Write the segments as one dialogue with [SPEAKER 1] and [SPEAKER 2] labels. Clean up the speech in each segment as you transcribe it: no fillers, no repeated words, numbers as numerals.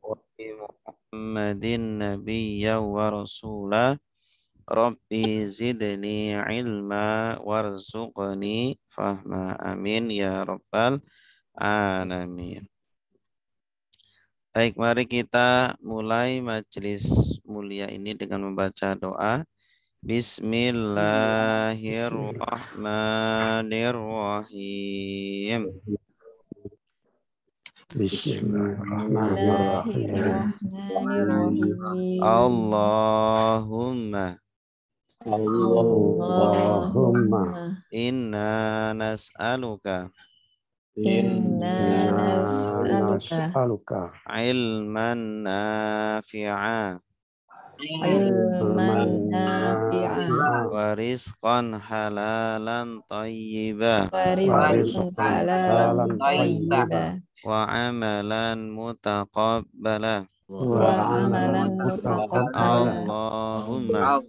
[SPEAKER 1] wa bi Muhammadin nabiyya wa rasula. Rabbi zidni ilma warzuqni fahma. Amin ya rabbal alamin. Baik, mari kita mulai majelis mulia ini dengan membaca doa. Bismillahirrahmanirrahim.
[SPEAKER 2] Bismillahirrahmanirrahim.
[SPEAKER 1] Allahumma inna nas'aluka ilman nafi'a wa rizqan halalan tayyiba wa amalan mutaqabbala. Allahumma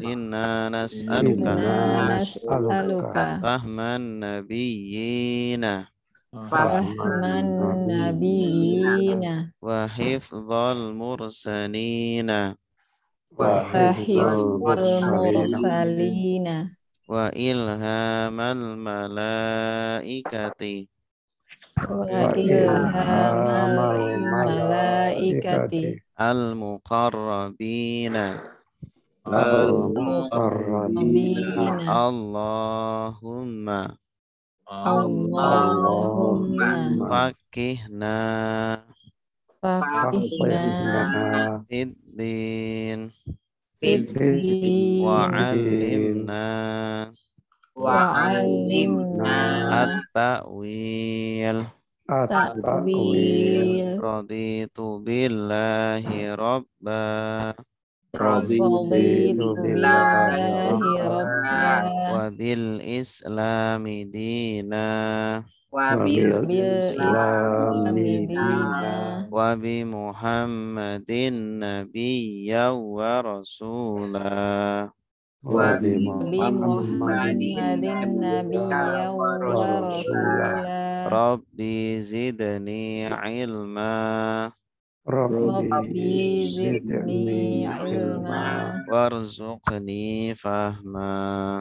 [SPEAKER 1] inna nas'aluka fahman nabiyyina wa hifdzal mursalina wa ilhamal malaikati al-muqarrabina. Allahumma fakihna fiddin wa'allimna at-ta'wil. Raditu billahi rabba wa bil islami dina wa bi Muhammadin nabiyya wa rasula. Rabbi zidni ilma warzuqni fahma.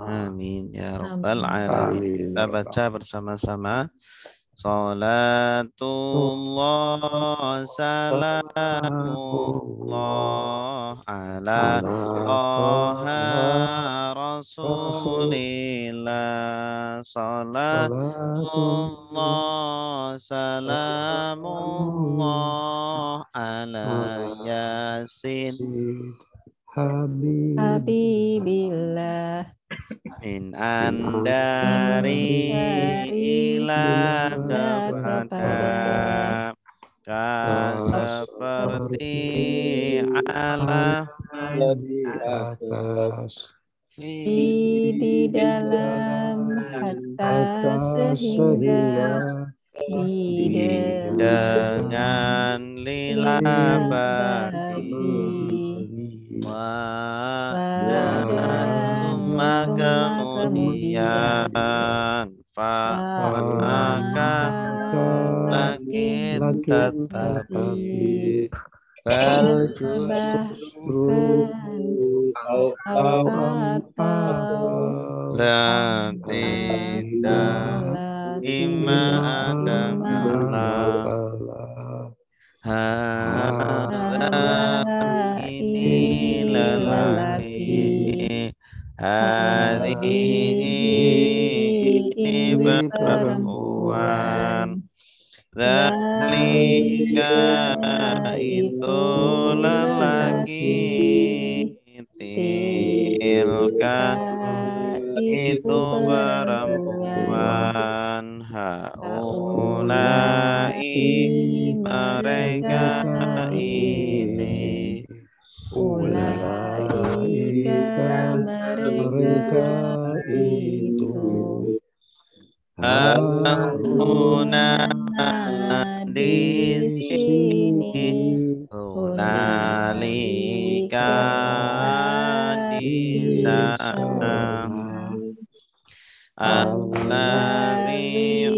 [SPEAKER 1] Amin ya rabbal alamin. Kita baca bersama-sama. Salatullah salamullah ala Taha Rasulillah. Salatullah salamullah ala Yasin Habibillah min andari ila kepada seperti ala di dalam hatta sehingga dengan lila bagi dan summa kemudian maka lagi tetapi bal justru la tidak ima adalah ini lelaki ini perempuan zalika itu lelaki tilka itu perempuan haulai mereka ini mereka itu Huna di sini hunalika di sana alladzi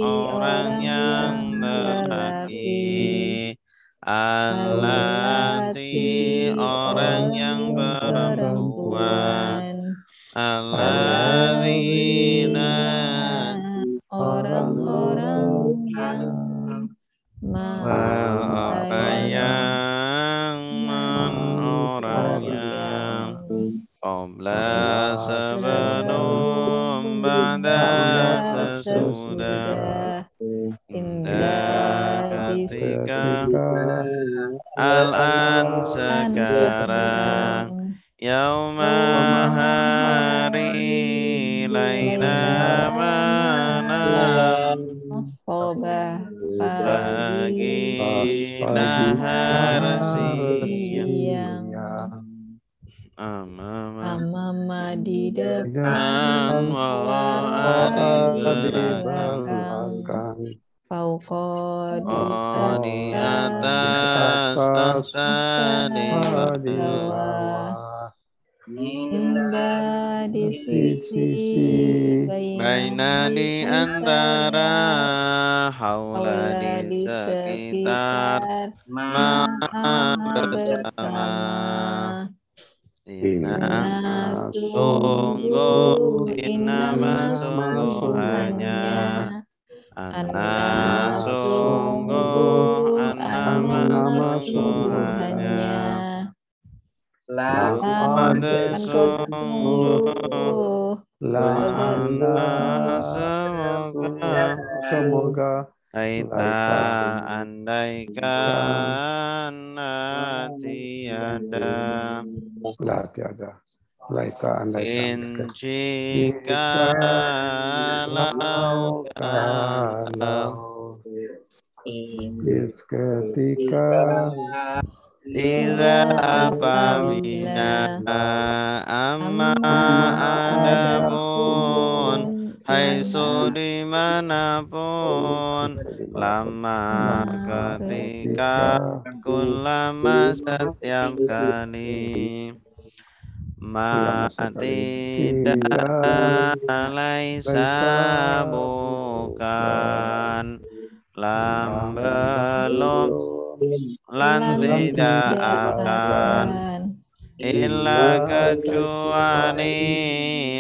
[SPEAKER 1] Allati orang yang perempuan. Alladzina
[SPEAKER 2] orang-orang yang
[SPEAKER 1] orang yang orang yang qabla sebelum ba'da sesudah indah ketika al-an sekarang yauma hari laila malam pagi nahar siang
[SPEAKER 2] amama di depan
[SPEAKER 1] wara'a di
[SPEAKER 2] belakang fauqa
[SPEAKER 1] di atas tahta di
[SPEAKER 2] bawah indah di sisi
[SPEAKER 1] baina di antara haula di sekitar ma bersama inna sungguh hanya anna sungguh hanya laqad sungguh
[SPEAKER 3] semoga
[SPEAKER 1] andaikan tiada jika
[SPEAKER 3] ketika
[SPEAKER 1] tidak apabila amma adapun haitsu dimanapun lama ketika kulama setiap kali tidak laisa bukan lam belum lan tidak akan illa kecuali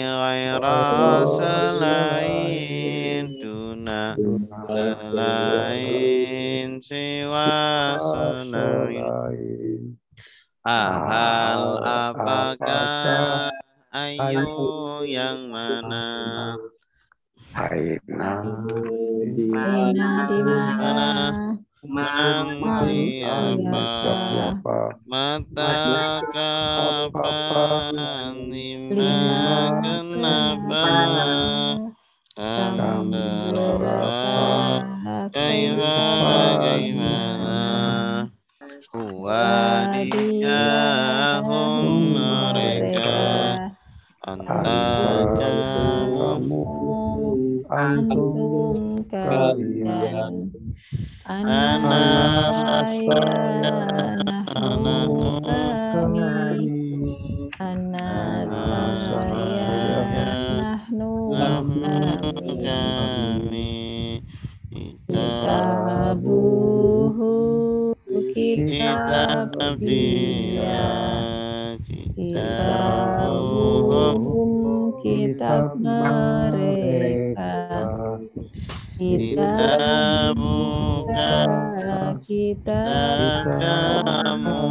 [SPEAKER 1] ghaira selain tuna selain siwa selain ahal apakah ayu yang mana
[SPEAKER 2] Aina di mana
[SPEAKER 1] man siapa mata kapan lima kenapa kam berapa kaifa bagaimana wadiyahum mereka antajamu
[SPEAKER 2] antum kalian ana saya nahnu kami ana saya nahnu kami kitabuhu kitab dia kitabuhum kitab mereka kitab
[SPEAKER 1] kamu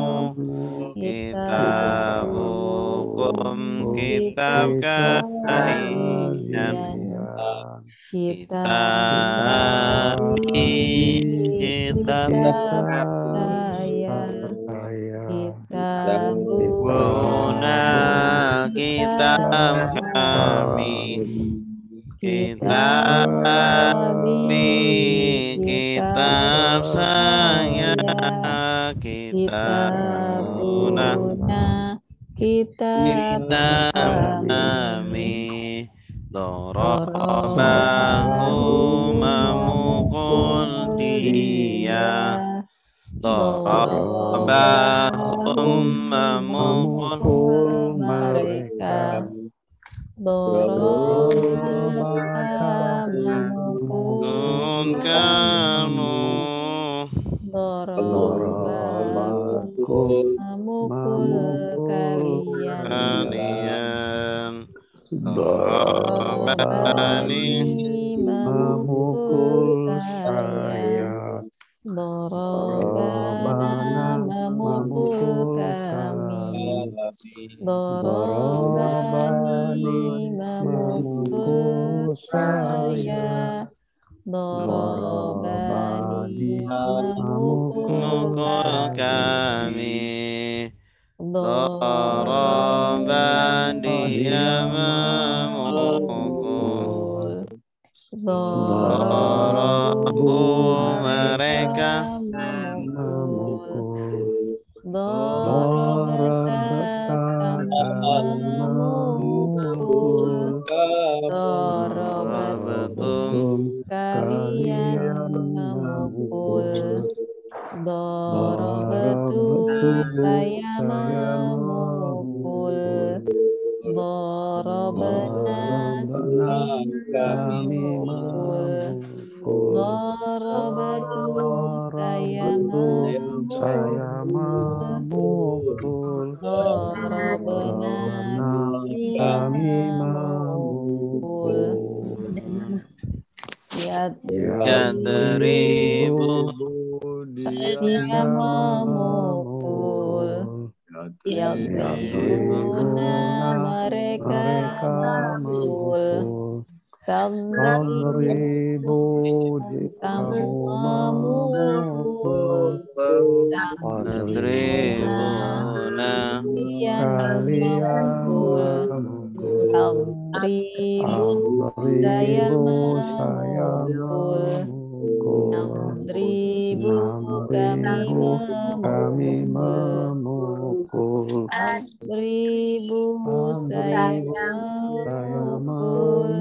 [SPEAKER 1] kitabukum kitab kalian kitab
[SPEAKER 2] saya
[SPEAKER 1] kitabuna kitab kami kitab saya kitabuna
[SPEAKER 2] kitab
[SPEAKER 1] kami dorobahu memukul dia dorobahum memukul
[SPEAKER 2] mereka memukul kamu
[SPEAKER 1] Darabani
[SPEAKER 2] memukul saya. Dorobana memukul kami. Dorobani memukul saya. Dorobani memukul
[SPEAKER 1] mukul
[SPEAKER 2] kami.
[SPEAKER 1] kami.
[SPEAKER 2] Dorobani
[SPEAKER 1] Dia memukul.
[SPEAKER 2] Dorobu mereka
[SPEAKER 1] Mereka
[SPEAKER 2] memukul.
[SPEAKER 3] Dorobeta
[SPEAKER 2] Dorobeta kami memukul. Dorobetum
[SPEAKER 1] betum
[SPEAKER 2] kalian memukul. Dorobetum saya memukul. Dorobena kami memukul. Dorobetum saya memukul. Dorobena kami memukul. Ya
[SPEAKER 1] teribu
[SPEAKER 2] saya memukul. Ya mereka memukul.
[SPEAKER 3] Ribu
[SPEAKER 2] Kamu
[SPEAKER 3] memukul.
[SPEAKER 1] Tribuna
[SPEAKER 2] kalian memukul. Ribu saya memukul. 6.000 kami memukul. 4.000 saya memukul.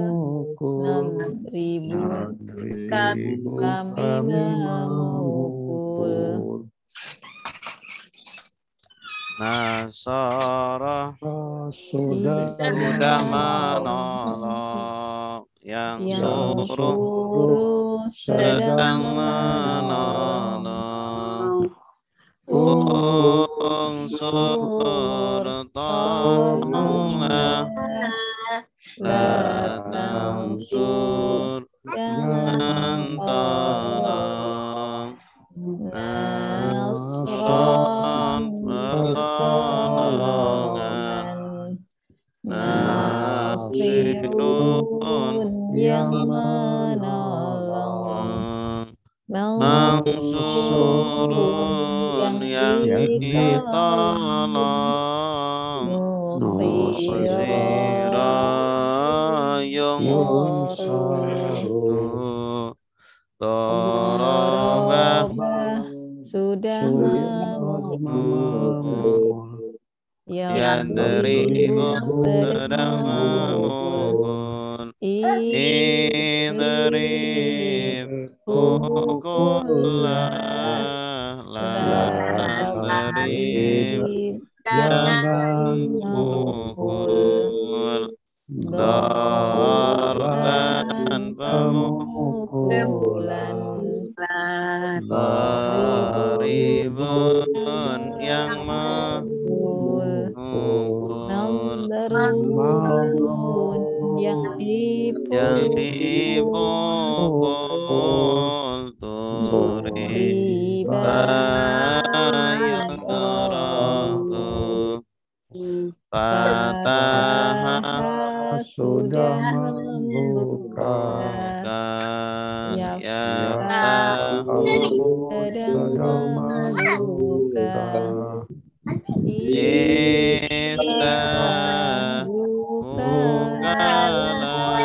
[SPEAKER 2] 6.000 kami memukul.
[SPEAKER 1] Nasara
[SPEAKER 3] Sudah
[SPEAKER 1] menolong yang
[SPEAKER 2] suruh sedang
[SPEAKER 1] menolong unsur tolonglah datang sur
[SPEAKER 2] jangan
[SPEAKER 1] tolong
[SPEAKER 2] Nasron pertolongan Nasirun yang menolong
[SPEAKER 1] Mansurun yang ditolong Nusirayung Dorobah
[SPEAKER 2] sudah memukul.
[SPEAKER 1] yang teribu sedang memukul. Idrib pukullah terib jangan pukul. Darban pemukulan. Daribun yang memukul. Darun yang dipukul. Turiba yang torohu. Patah sudah membuka. Yaftahu sedang membuka. Iftah bukalah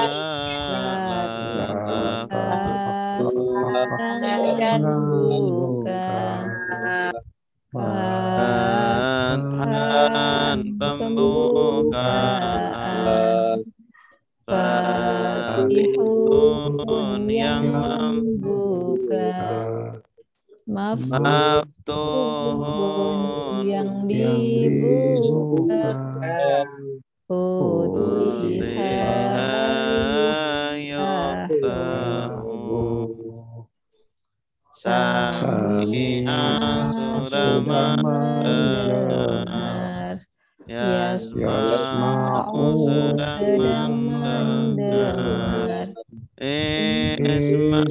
[SPEAKER 1] sedang buka. Fathan pembukaan. Fatihun yang membuka. Maftuhun yang dibuka. Putihah yuftahu. Sami'an sudah mendengar. Yasma'u sedang mendengar. Isma'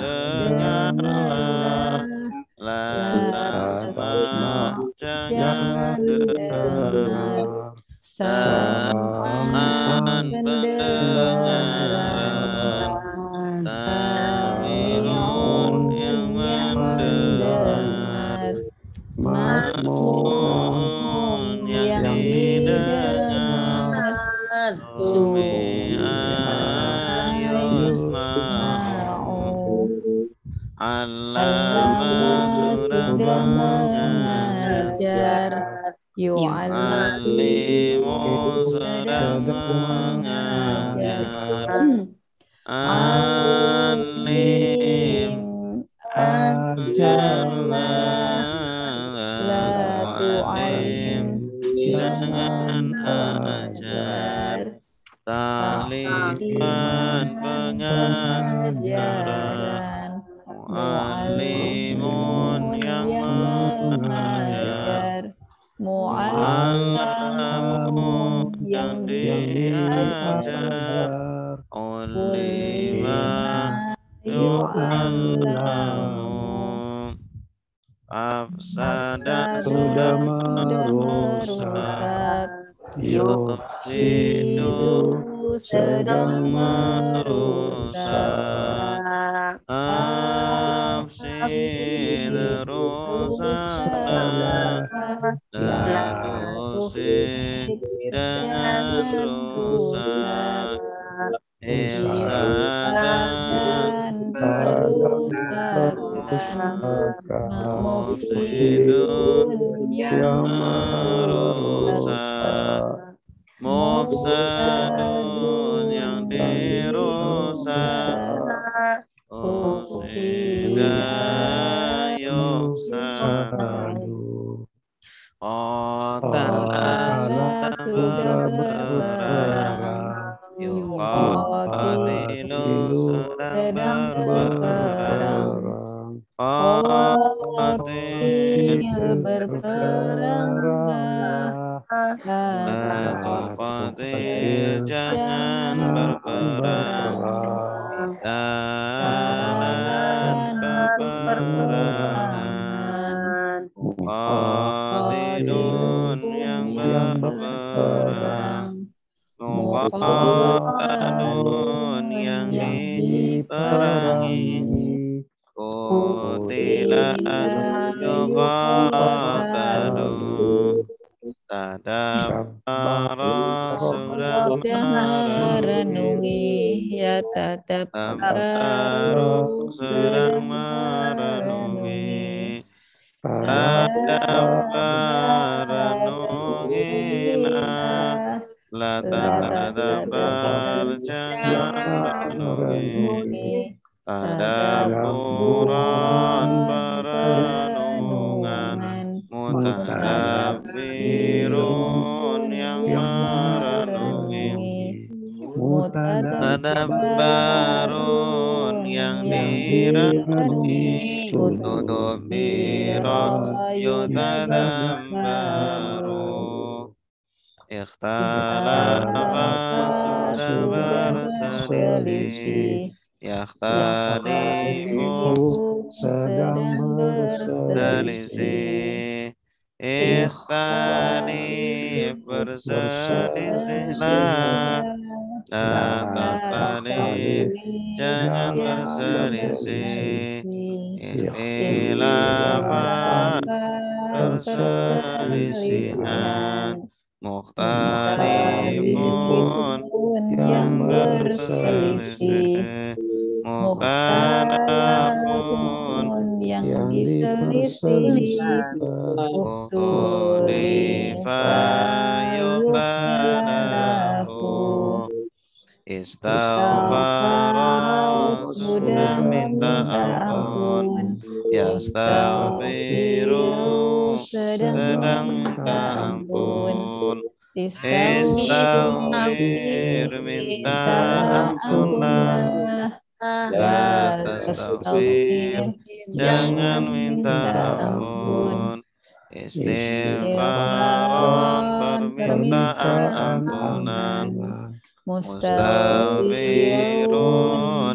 [SPEAKER 1] dengarlah. La tasma' jangan dengar. Sam'an pendengaran. Sami'un yang mendengar. Masmu'un yang didengar. Sumi'a yusma'u. Allama sudah mengajar. Yu'allimu sedang mengajar. Alim ajarlah. La tu'alim jangan ajar. Ta'liman pengajaran. Mu'allimun yang mengajar. Mu'allamun yang diajar. Ulima yu'allamu. Afsada sudah merusak. Yufsidu sedang merusak. Afsid rusak. La tusid jangan rusak. Ifsadan kerusakan. Mufsidun yang merusak. Mufsadun yang dirusak. Ufsida yufsadu. Qatala sudah berperang. Yuqatilu sedang berperang. Qatil berperanglah. La tuqatil jangan berperang. Dalam peperangan. Qatilun yang berperang. Muqatalun yang diperangi. Qutila yuqatalu. Tadabbara sudah merenungi. Ya tadabbaru sedang merenungi. Tadabbar renungilah. La tadabbar jangan renungi. Tadabburan perenungan. Mutadabbirun yang merenungi. Tadabbarun yang direnungi. Tudubbiran yutadabbaru. Ikhtalafa sudah berselisih. Yakhtalifu sedang berselisih. Ikhtalif berselisihlah. La takhtalif jangan berselisih. Ikhtilafan perselisihan. Mukhtalifun yang berselisih. Mukhtalafun yang diselisih. Ukhtulifa yuktalafu. Istaghfara sudah minta ampun. Yastaghfiru sedang minta ampun. Istaghfir minta ampunlah. La tastaghfir jangan minta ampun. Istighfaron, permintaan ampunan. Mustaghfirun,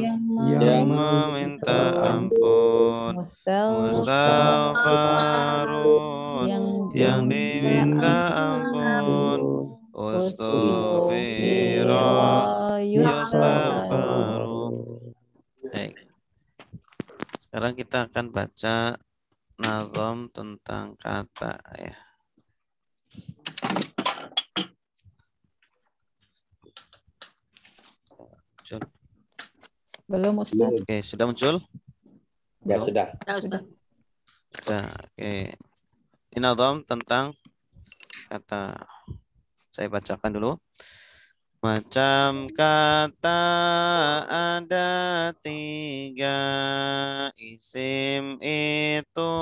[SPEAKER 1] yang meminta ampun. Mustaghfarun, yang diminta ampun. Ustughfira yustaghfaru. Baik. Sekarang kita akan baca nazam tentang kata ya. Muncul.
[SPEAKER 2] Belum Ustaz.
[SPEAKER 1] Oke, sudah muncul?
[SPEAKER 4] Ya,
[SPEAKER 1] Belum?
[SPEAKER 4] sudah.
[SPEAKER 1] Sudah. Oke. Ini nazam tentang kata. Saya bacakan dulu. Macam kata ada 3, isim itu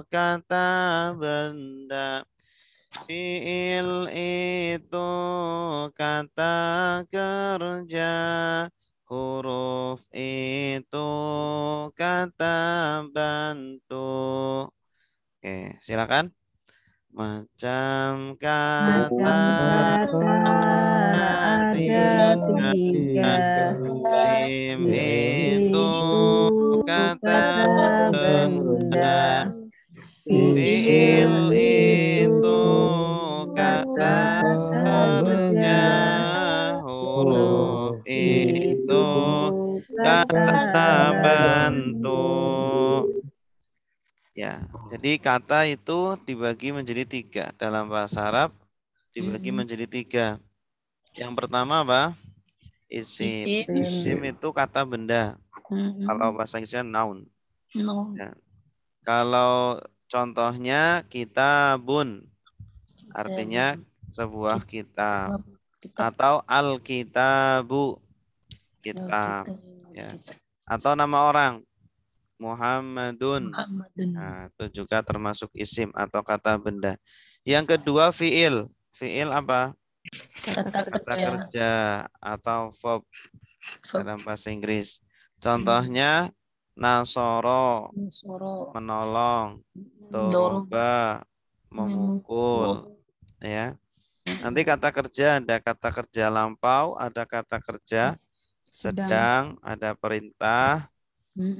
[SPEAKER 1] kata benda, fiil itu kata kerja, huruf itu kata bantu. Oke, silakan. Macam kata
[SPEAKER 2] Ada 3,
[SPEAKER 1] isim itu kata benda, fiil itu kata kerja, huruf itu kata bantu. Ya, jadi kata itu dibagi menjadi 3. Dalam bahasa Arab dibagi menjadi 3. Yang pertama apa? Isim. Isim itu kata benda. Kalau bahasa Inggrisnya noun. Ya. Kalau contohnya kitabun, artinya sebuah kitab. Atau al-kitabu, kitab. Ya. Atau nama orang, Muhammadun. Nah, itu juga termasuk isim atau kata benda. Yang kedua fiil. Fiil apa? Kata kerja atau verb dalam bahasa Inggris. Contohnya nasoro, menolong, doroba, memukul. Ya. Nanti kata kerja, ada kata kerja lampau, ada kata kerja sedang, ada perintah,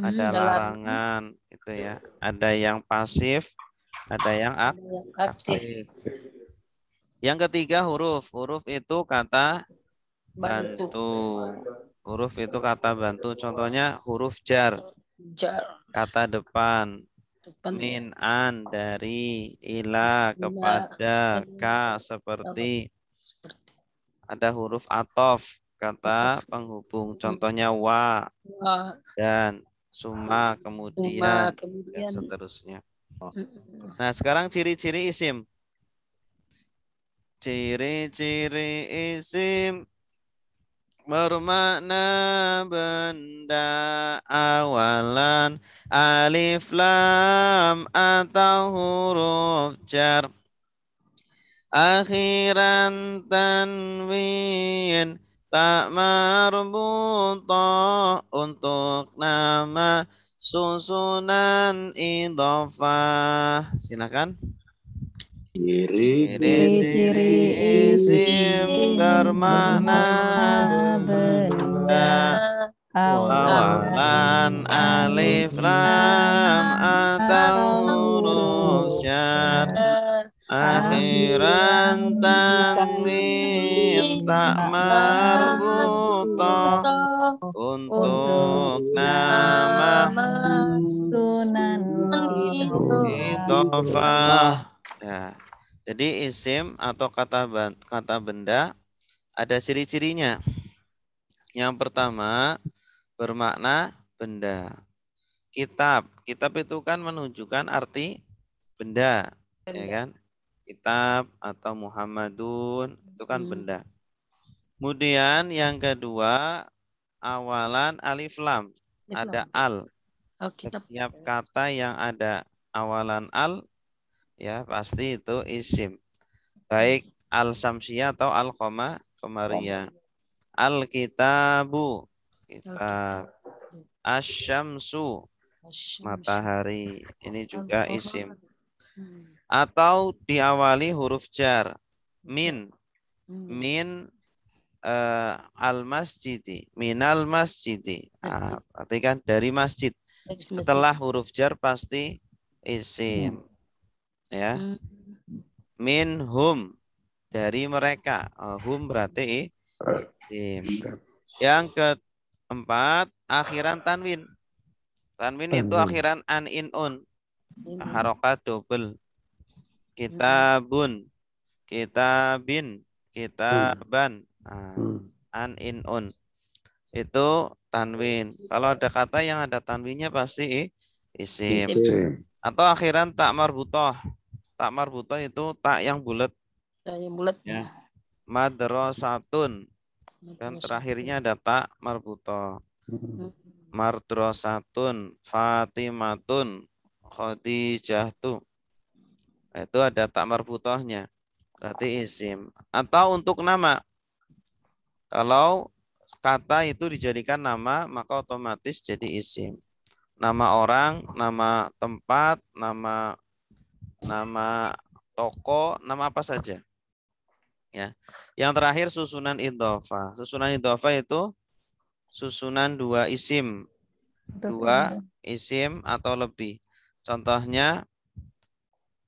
[SPEAKER 1] ada larangan, itu ya. Ada yang pasif, ada yang aktif. Yang ketiga huruf. Huruf itu kata bantu. Huruf itu kata bantu. Contohnya huruf jar, kata depan. Min, an, dari, ila, kepada, ka, seperti. Ada huruf atof, kata penghubung. Contohnya wa, dan, suma, kemudian, dan seterusnya. Nah, sekarang ciri-ciri isim. Ciri-ciri isim bermakna benda, awalan alif lam atau huruf jar, akhiran tanwin tak marbutoh untuk nama susunan idhofah. Silakan. Ciri-ciri isim bermakna benda, awalan alif lam atau huruf jar, akhiran tanwin tak marbutoh untuk nama
[SPEAKER 2] sunan
[SPEAKER 1] idhofah. Ya. Jadi isim atau kata benda ada ciri-cirinya. Yang pertama bermakna benda. Kitab itu kan menunjukkan arti benda, ya kan? Kitab atau Muhammadun itu kan benda. Kemudian yang kedua awalan alif lam, ada al. Setiap kata yang ada awalan al ya pasti itu isim. Baik al-samsiyah atau al-qamariyah. Al-kitabu, kitab. Asyamsu, matahari. Ini juga isim. atau diawali huruf jar. Min al-masjidi, minal masjidi. Berarti kan dari masjid. Setelah huruf jar pasti isim. Ya. Minhum, dari mereka. Hum berarti isim. Yang keempat, akhiran tanwin. Tanwin itu akhiran an, in, un. Harokat double. Kitabun, kitabin, kitaban. An, in, un. Itu tanwin. Kalau ada kata yang ada tanwinnya pasti isim. Atau akhiran tak marbutoh. Tak marbutoh itu tak yang bulat. Ya. Madrasatun. Dan terakhirnya ada tak marbutoh. Mardrosatun, Fatimatun, Khadijahtu. Itu ada tak marbutohnya. Berarti isim. Atau untuk nama. Kalau kata itu dijadikan nama, maka otomatis jadi isim. Nama orang, nama tempat, nama toko, nama apa saja. Ya. Yang terakhir susunan idhofah. Susunan idhofah itu susunan dua isim. Dua isim atau lebih. Contohnya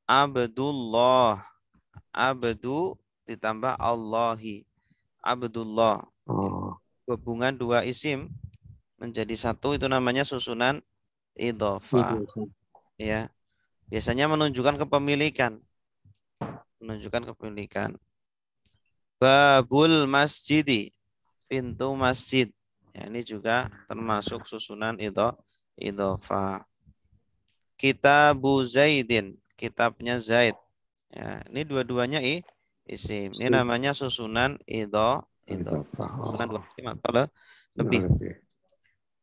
[SPEAKER 1] Abdullah. Abdu ditambah Allahi. Abdullah. Gabungan dua isim menjadi satu itu namanya susunan idhofah. Ya. Biasanya menunjukkan kepemilikan. Menunjukkan kepemilikan. Babul masjidi, pintu masjid. Ya, ini juga termasuk susunan idhofah. Kitabu Zaidin, kitabnya Zaid. Ya, ini dua-duanya isim. Ini namanya susunan idhofah. Susunan dua isim atau lebih.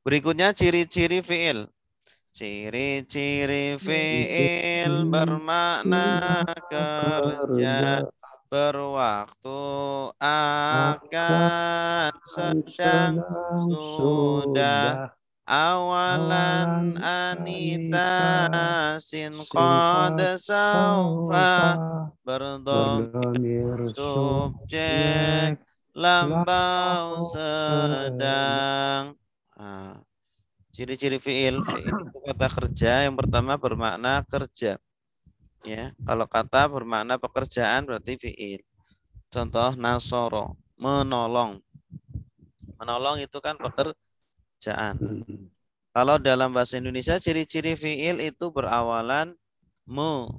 [SPEAKER 1] Berikutnya ciri-ciri fiil. Ciri-ciri fiil bermakna kerja, berwaktu, akan, sedang, sudah, awalan, anita, sin, qad, saufa, berdomir, subjek, lambau, sedang. Ciri-ciri fiil itu kata kerja yang pertama bermakna kerja. Ya, kalau kata bermakna pekerjaan berarti fiil. Contoh nasoro, menolong. Menolong itu kan pekerjaan. Kalau dalam bahasa Indonesia ciri-ciri fiil itu berawalan me,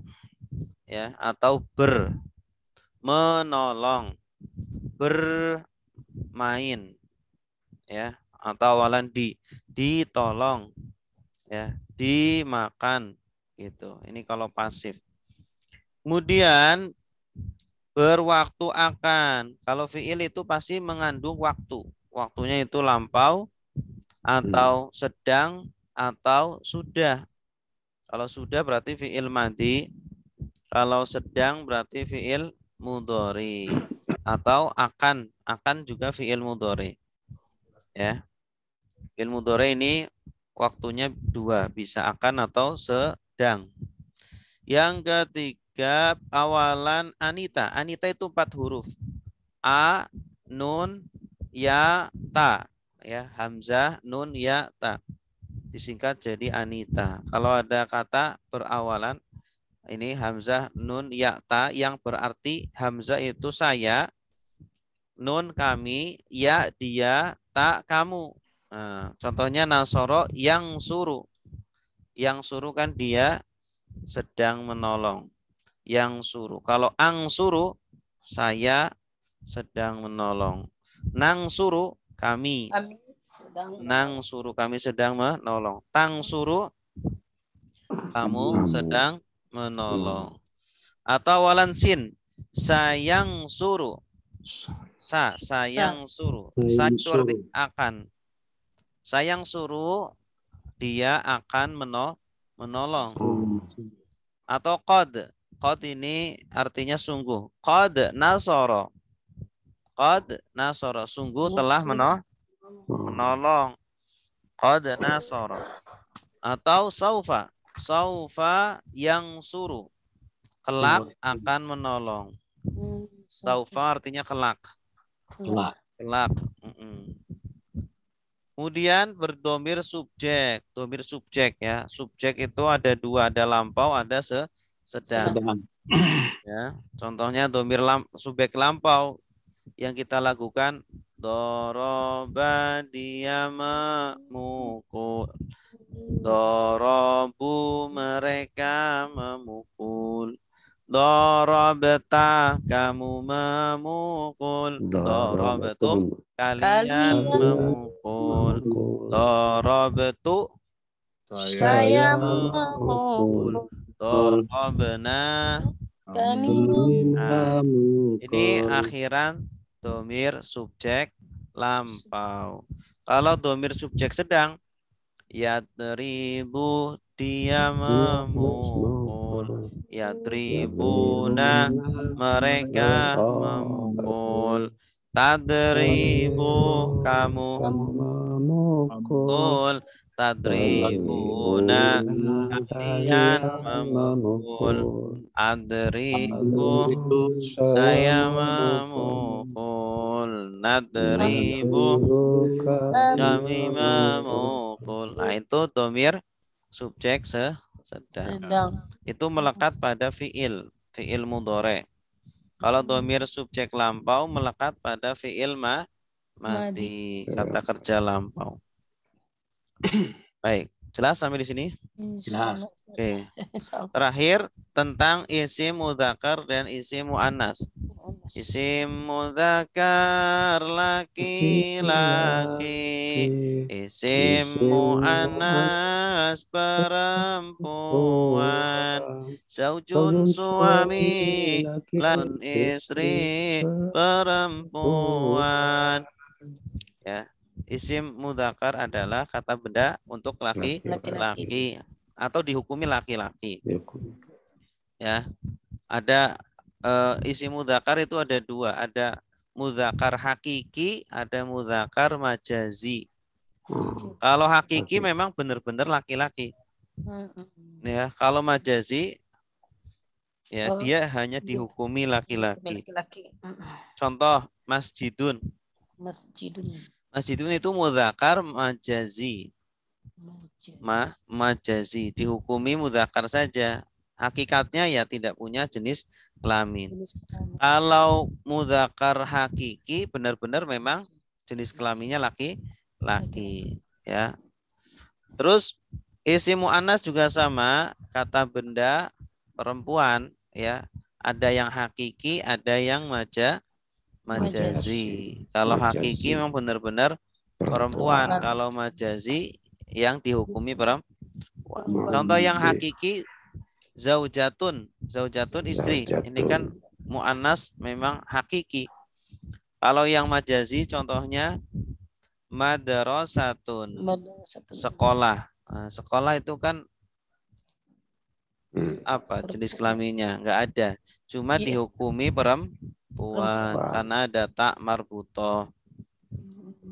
[SPEAKER 1] ya, atau ber. Menolong, bermain, ya, atau awalan ditolong, ya, dimakan, gitu. Ini kalau pasif. Kemudian berwaktu akan. Kalau fiil itu pasti mengandung waktu. Waktunya itu lampau atau sedang atau sudah. Kalau sudah berarti fiil madhi. Kalau sedang berarti fiil mudhari. Atau akan juga fiil mudhari. Ya. Fiil mudhari ini waktunya dua, bisa akan atau sedang. Yang ketiga awalan anita. Anita itu 4 huruf. A, nun, ya, ta. Ya, hamzah, nun, ya, ta. Disingkat jadi anita. Kalau ada kata berawalan ini hamzah, nun, ya, ta yang berarti hamzah itu saya, nun kami, ya dia, ta kamu. Nah, contohnya nasoro yang suruh. Yang suruh kan dia sedang menolong. Yang suruh. Kalau ang suruh saya sedang menolong. Nang suruh kami. Nang suruh kami sedang menolong. Tang suruh kamu sedang menolong. Atau walan sin sayang suruh. Sayang suruh. Sa itu arti akan. Sayang suruh dia akan menolong. Atau qad. Qad ini artinya sungguh. Qad nasoro. Qad nasoro. Sungguh telah menolong. Qad nasoro. Atau saufa. Saufa yang suruh. Kelak akan menolong. Saufa artinya kelak. Kelak. Kemudian berdomir subjek. Domir subjek ya. Subjek itu ada dua, ada lampau, ada sedang. Ya, contohnya domir subjek lampau yang kita lakukan, doroba, dia memukul. Dorobu, mereka memukul. Dorobeta, kamu memukul. Dorobetum, kalian memukul. Dorobetu,
[SPEAKER 2] Saya
[SPEAKER 1] memukul. Dorobena,
[SPEAKER 2] kami
[SPEAKER 1] nah, ini akhiran domir subjek lampau. Kalau domir subjek sedang, yadribu, dia memukul. Yadribuna, mereka memukul. Tadribu, kamu memukul. Tadribuna, kalian memukul. Adribu, saya memukul. Nadribu, kami memukul. Nah, itu domir subjek sedang. Itu melekat pada fiil mudhore. Kalau domir subjek lampau melekat pada fiil madi, kata kerja lampau. Baik, jelas sampai di sini?
[SPEAKER 4] Jelas.
[SPEAKER 1] Oke. Terakhir tentang isim mudzakkar dan isim muannas. Isim mudzakkar laki-laki, isim muannas perempuan, zaujun suami, lan istri perempuan. Ya, isim mudzakkar adalah kata benda untuk laki-laki atau dihukumi laki-laki. Ya, ada isim mudzakkar itu ada dua, ada mudzakkar hakiki, ada mudzakkar majazi. Kalau hakiki memang benar-benar laki-laki. Ya, kalau majazi ya dia hanya dihukumi laki-laki. Contoh masjidun. Masjidun itu mudzakkar majazi. Majazi dihukumi mudzakkar saja. Hakikatnya ya tidak punya jenis kelamin. Kalau mudzakkar hakiki benar-benar memang jenis kelaminnya laki-laki, ya. Terus isim muannas juga sama, kata benda perempuan, ya. Ada yang hakiki, ada yang majazi. Kalau hakiki memang benar-benar perempuan, kalau majazi yang dihukumi perempuan. Contoh yang hakiki, zaujatun istri. Ini kan muannas memang hakiki. Kalau yang majazi contohnya madrasatun, sekolah. Nah, sekolah itu kan apa jenis kelaminnya? Enggak ada. Cuma dihukumi perempuan karena ada tak marbutoh.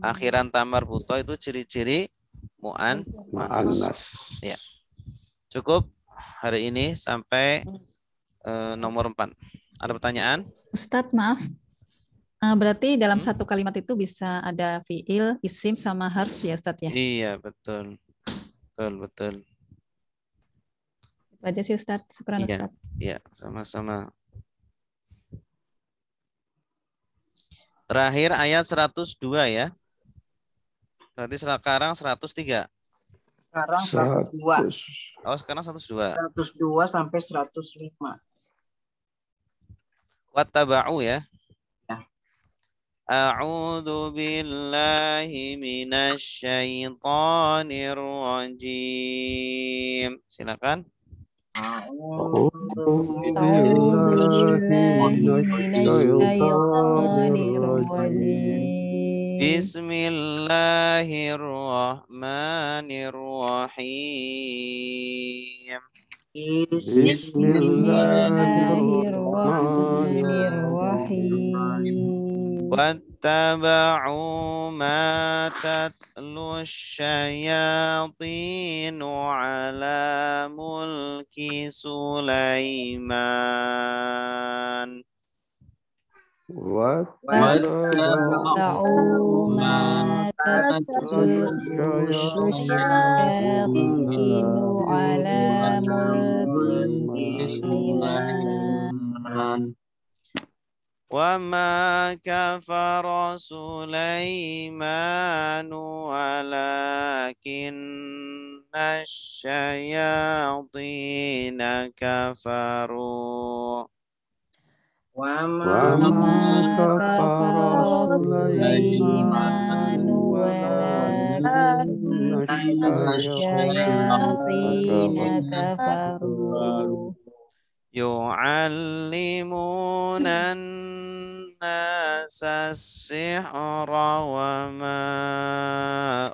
[SPEAKER 1] Akhiran tak marbutoh itu ciri-ciri muannas. Ya. Cukup hari ini sampai nomor 4. Ada pertanyaan?
[SPEAKER 2] Ustadz, maaf. Berarti dalam satu kalimat itu bisa ada fiil, isim, sama harf ya Ustadz ya?
[SPEAKER 1] Iya, betul. Betul.
[SPEAKER 2] Itu aja sih Ustadz. Syukran
[SPEAKER 1] Iya,
[SPEAKER 2] Ustadz.
[SPEAKER 1] iya, sama-sama. Terakhir ayat 102 ya. Berarti sekarang 103.
[SPEAKER 4] Sekarang 102.
[SPEAKER 1] Oh, sekarang 102.
[SPEAKER 4] 102 sampai 105.
[SPEAKER 1] Wattaba'u ya.
[SPEAKER 4] Ya.
[SPEAKER 1] A'udzu billahi minasy syaithanir rajim. Silakan.
[SPEAKER 2] A'udzu billahi minasyaitonir rajim.
[SPEAKER 1] Bismillahirrahmanirrahim.
[SPEAKER 2] Bismillahirrahmanirrahim.
[SPEAKER 1] ittaba'u ma tatlu syayatinu ala mulki Sulaiman.
[SPEAKER 2] واتبعوا ما تتلو الشياطين على ملك سليمان
[SPEAKER 1] Wa ma kafara Sulaimanu walakinna syayatina kafaru.
[SPEAKER 3] وما كفر سليمان ولكن الشياطين كفروا
[SPEAKER 1] Yu'allimuna an-nasa as-sihra wa ma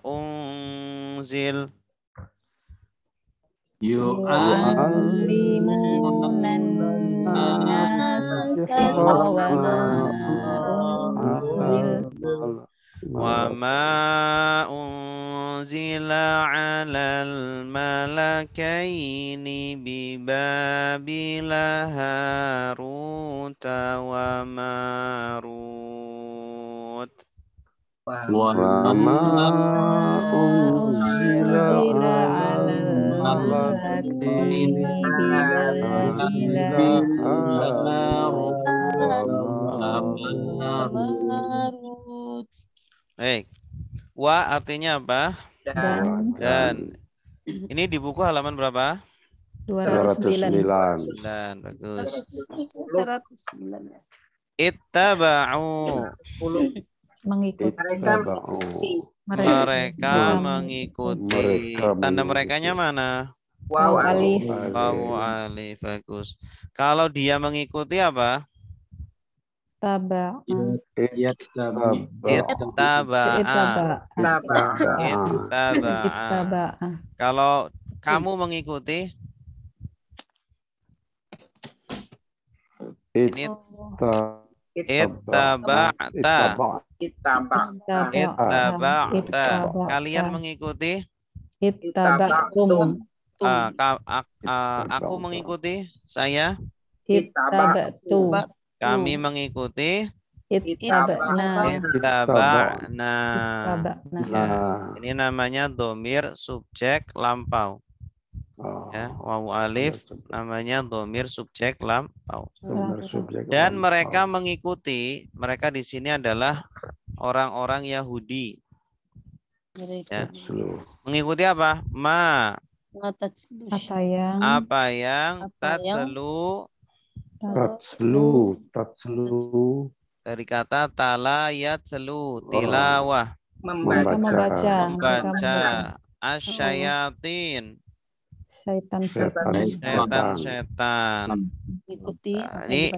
[SPEAKER 1] unzil.
[SPEAKER 2] يعلمون الناس السحر
[SPEAKER 1] وما أنزل على الملكين ببابل هاروت وماروت
[SPEAKER 3] وما أنزل على الملكين ببابل هاروت وماروت.
[SPEAKER 1] Baik. Wa artinya apa? Dan. Ini di buku halaman berapa?
[SPEAKER 2] 209.
[SPEAKER 1] Bagus.
[SPEAKER 5] 109.
[SPEAKER 1] Ittaba'u.
[SPEAKER 2] Mengikuti.
[SPEAKER 1] Mereka mengikuti. Tanda merekanya mana?
[SPEAKER 2] Waw alif.
[SPEAKER 1] Waw alif. Bagus. Kalau dia mengikuti apa?
[SPEAKER 2] Taba'a.
[SPEAKER 1] Ittaba'a. Kalau kamu mengikuti? Ittaba'ta. Kalian mengikuti?
[SPEAKER 2] Ittaba'tum.
[SPEAKER 1] Aku mengikuti. Saya?
[SPEAKER 2] Ittaba'tu.
[SPEAKER 1] Kami mengikuti.
[SPEAKER 2] Ittaba'na.
[SPEAKER 1] Ini namanya domir subjek lampau. Ya, wawu alif namanya domir subjek lampau. Dan mereka mengikuti, mereka di sini adalah orang-orang Yahudi. Ya. Mengikuti apa? Apa yang tatslu dari kata tala yatslu tilawah membaca asyayatin setan.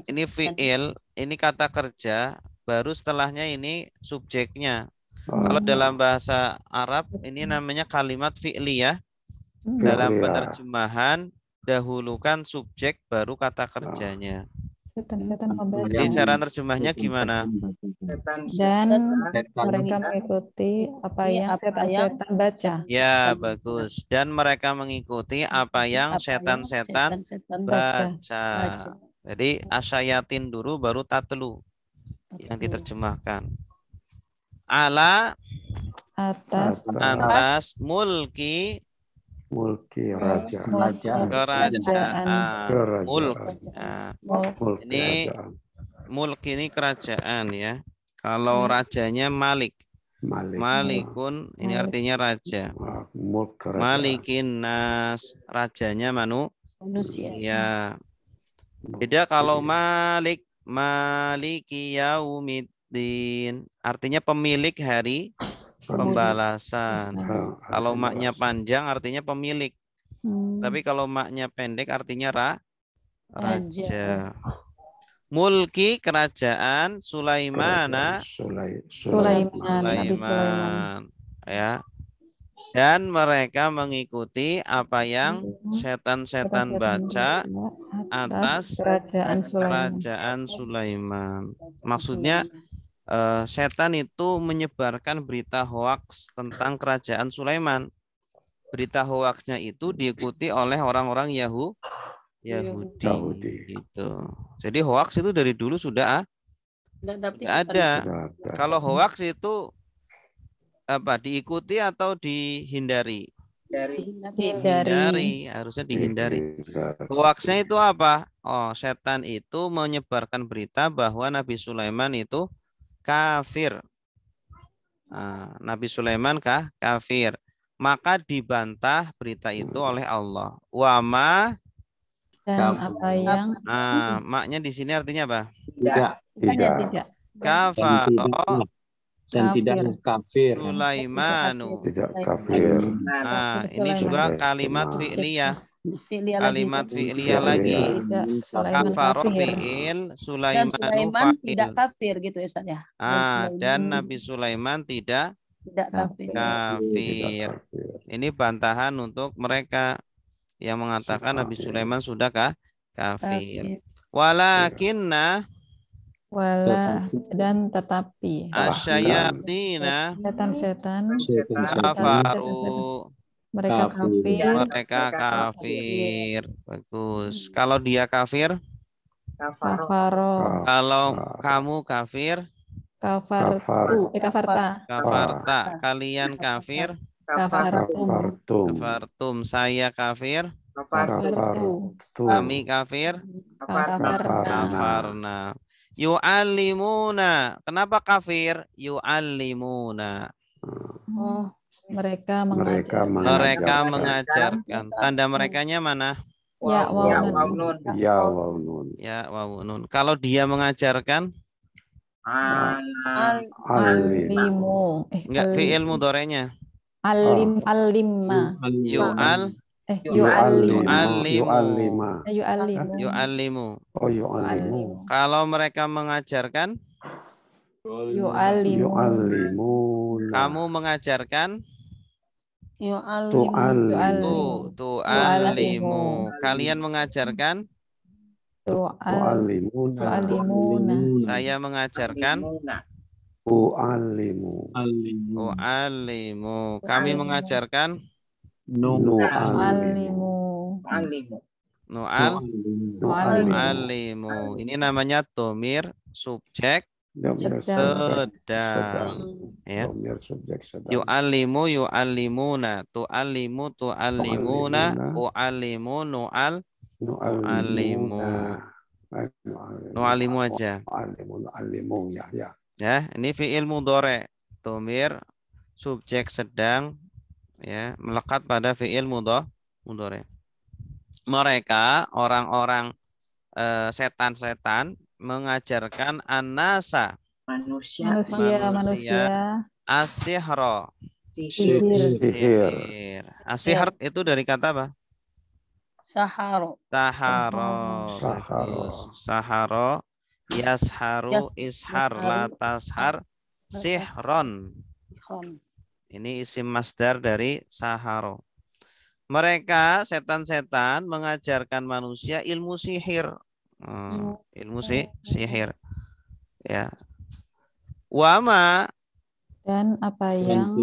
[SPEAKER 1] Ini fiil, ini kata kerja, baru setelahnya ini subjeknya. Kalau dalam bahasa Arab ini namanya kalimat fi'liyah. Dalam penerjemahan dahulukan subjek baru kata kerjanya. Jadi cara terjemahnya gimana?
[SPEAKER 2] Dan mereka mengikuti apa yang setan-setan baca.
[SPEAKER 1] Ya, bagus. Dan mereka mengikuti apa yang setan-setan baca. Jadi asyayatin dulu baru tatlu yang diterjemahkan. Ala atas mulki kerajaan. Ini mulk ini kerajaan ya. Kalau rajanya malik. Malikun ini artinya raja. Malikin nas, rajanya manusia. Ya. Beda kalau malik, maliki yaumiddin, artinya pemilik hari pembalasan. Kalau maknya panjang artinya pemilik. Tapi kalau maknya pendek artinya raja. Mulki kerajaan Sulaiman. Ya. Dan mereka mengikuti apa yang setan-setan baca atas kerajaan Sulaiman. Maksudnya setan itu menyebarkan berita hoaks tentang kerajaan Sulaiman. Berita hoaksnya itu diikuti oleh orang-orang Yahudi. Gitu. Jadi hoaks itu dari dulu sudah ada. Kalau hoaks itu apa? Diikuti atau dihindari? Dihindari, harusnya dihindari. Hoaksnya itu apa? Oh, setan itu menyebarkan berita bahwa Nabi Sulaiman itu kafir. Nah, Nabi Sulaiman kafir. Maka dibantah berita itu oleh Allah. Wama
[SPEAKER 2] Dan apa yang
[SPEAKER 1] maknya di sini artinya apa?
[SPEAKER 2] tidak.
[SPEAKER 1] Kafaro
[SPEAKER 6] dan tidak kafir.
[SPEAKER 1] Sulaimanu.
[SPEAKER 3] Tidak kafir.
[SPEAKER 1] Nah, ini juga kalimat fi'liyah. Kalimat fi'liyah lagi. Kafaro fi'il, Sulaimanu
[SPEAKER 5] Sulaiman
[SPEAKER 1] fa'il.
[SPEAKER 5] tidak kafir gitu ya Ustaz ya.
[SPEAKER 1] Dan Nabi Sulaiman tidak kafir. Ini bantahan untuk mereka yang mengatakan Nabi Sulaiman sudah kafir. Walakinna
[SPEAKER 2] dan tetapi
[SPEAKER 1] asyayatina
[SPEAKER 2] setan-setan
[SPEAKER 1] kafaru.
[SPEAKER 2] Mereka
[SPEAKER 1] kafir. Bagus. Kalau dia kafir?
[SPEAKER 2] Kafaro.
[SPEAKER 1] Kalau kamu kafir? Kafarta. Kalian kafir? Kafartum. Saya kafir? Kami kafir? Kafarna. Yu'allimuna. Kenapa kafir? Yu'allimuna.
[SPEAKER 2] Mereka
[SPEAKER 1] mengajarkan. Tanda merekanya mana?
[SPEAKER 2] Ya
[SPEAKER 4] waw nun.
[SPEAKER 1] Ya waw nun. Kalau dia mengajarkan?
[SPEAKER 2] Alimu.
[SPEAKER 1] Enggak, fi'il mudhari'nya.
[SPEAKER 2] Alimma.
[SPEAKER 1] Yu'allimu. Oh, yu'allimu. Kalau mereka mengajarkan?
[SPEAKER 2] Yu'allimu.
[SPEAKER 1] Kamu mengajarkan? Tu'allimu. Kalian mengajarkan?
[SPEAKER 2] Tu'allimuna.
[SPEAKER 1] Saya mengajarkan?
[SPEAKER 3] U'allimu.
[SPEAKER 1] Kami mengajarkan? Nu'allimu. Ini namanya dhamir subjek sedang. Ya. Yu'allimu, yu'allimuna, tu'allimu, tu'allimuna, u'allimu, nu'allimu aja. Ya, ini fi'il mudhari', dhamir subjek sedang, ya, melekat pada fi'il mudhari'. Mereka orang-orang setan-setan mengajarkan anasa manusia as-sihra. Sihir. As-sihr itu dari kata apa?
[SPEAKER 5] Saharo.
[SPEAKER 1] Yasharu, ishar, la tashar, sihron. Ini isim masdar dari saharo. Mereka setan-setan mengajarkan manusia ilmu sihir. Ilmu sihir. Ya. Wama
[SPEAKER 2] dan apa yang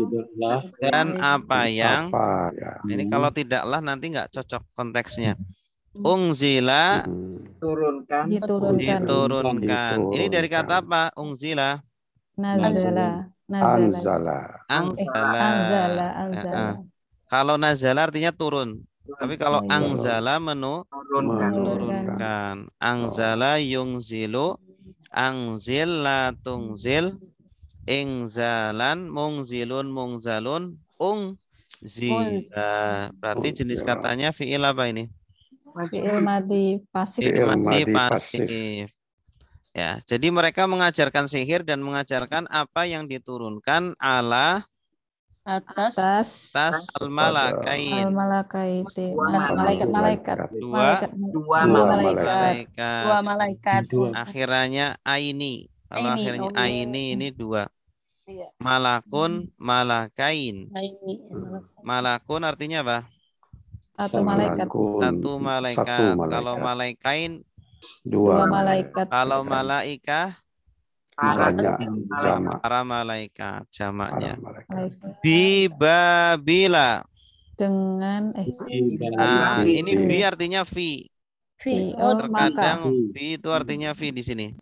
[SPEAKER 1] ini kalau tidaklah nanti nggak cocok konteksnya. Ungzila diturunkan. Ini dari kata apa? Ungzila.
[SPEAKER 2] Anzala.
[SPEAKER 1] Kalau nazala artinya turun. Tapi kalau angzala menurunkan. Angzala yungzilu, angzil la tungzil, ingzalan, mungzilun, mungzalun, ungzila. Berarti jenis katanya fi'il apa ini?
[SPEAKER 2] Fi'il madhi pasif.
[SPEAKER 1] Ya, jadi mereka mengajarkan sihir dan mengajarkan apa yang diturunkan atas al-malakain. Malaikat. Dua malaikat. Akhirnya aini. Kalau akhirnya aini ini dua. Malakun, malakain. Malakun artinya apa?
[SPEAKER 2] Satu malaikat.
[SPEAKER 1] Kalau malaikain
[SPEAKER 2] dua malaikat.
[SPEAKER 1] Kalau malaika
[SPEAKER 4] Banyak jamak.
[SPEAKER 1] Para malaikat jamaknya.
[SPEAKER 4] Para malaikat.
[SPEAKER 2] Malaikat.
[SPEAKER 1] Bibabila.
[SPEAKER 2] Dengan
[SPEAKER 1] Nah, ini bi artinya fi.
[SPEAKER 5] Fi.
[SPEAKER 2] Oh,
[SPEAKER 1] Terkadang
[SPEAKER 2] maka.
[SPEAKER 1] bi itu artinya fi di sini.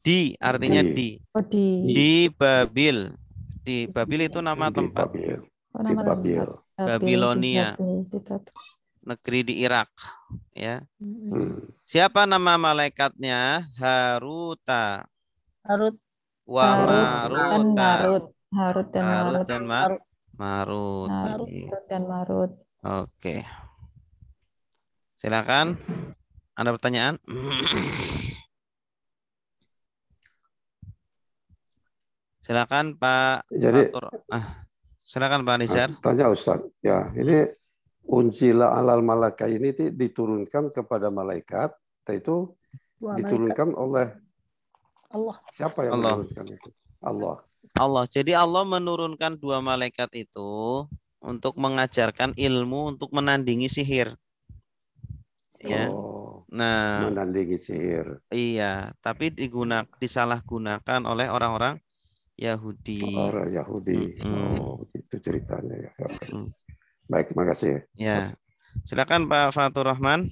[SPEAKER 1] Di artinya di.
[SPEAKER 2] Oh,
[SPEAKER 1] Di Babil. Di Babil itu nama
[SPEAKER 4] Di
[SPEAKER 1] tempat.
[SPEAKER 4] Babil.
[SPEAKER 2] Oh,
[SPEAKER 4] Di
[SPEAKER 2] nama
[SPEAKER 4] Babil.
[SPEAKER 2] tempat.
[SPEAKER 1] Babilonia.
[SPEAKER 2] Di Babil.
[SPEAKER 1] Negeri di Irak. Ya.
[SPEAKER 4] Hmm.
[SPEAKER 1] Siapa nama malaikatnya? Haruta.
[SPEAKER 5] Harut.
[SPEAKER 1] Wa
[SPEAKER 2] Dan
[SPEAKER 1] Maruta.
[SPEAKER 2] Marut. Harut dan
[SPEAKER 1] Harut
[SPEAKER 2] Marut.
[SPEAKER 1] dan Marut.
[SPEAKER 2] Harut dan Marut.
[SPEAKER 1] Oke. Silakan. Ada pertanyaan? Silakan Pak
[SPEAKER 4] Jadi,
[SPEAKER 1] Fatur. Silakan Pak Nizar.
[SPEAKER 4] tanya Ustaz. Ya, ini unzila alal malaikat ini diturunkan kepada malaikat, itu diturunkan oleh
[SPEAKER 5] Allah.
[SPEAKER 4] siapa yang
[SPEAKER 1] Allah.
[SPEAKER 4] menurunkan itu? Allah.
[SPEAKER 1] Allah. Jadi Allah menurunkan 2 malaikat itu untuk mengajarkan ilmu untuk menandingi sihir. Ya.
[SPEAKER 4] Oh,
[SPEAKER 1] Nah,
[SPEAKER 4] menandingi sihir.
[SPEAKER 1] iya, tapi disalahgunakan oleh orang-orang Yahudi.
[SPEAKER 4] Orang Yahudi. Oh, itu ceritanya ya. Baik, makasih.
[SPEAKER 1] Ya. Silakan Pak Fatur Rahman.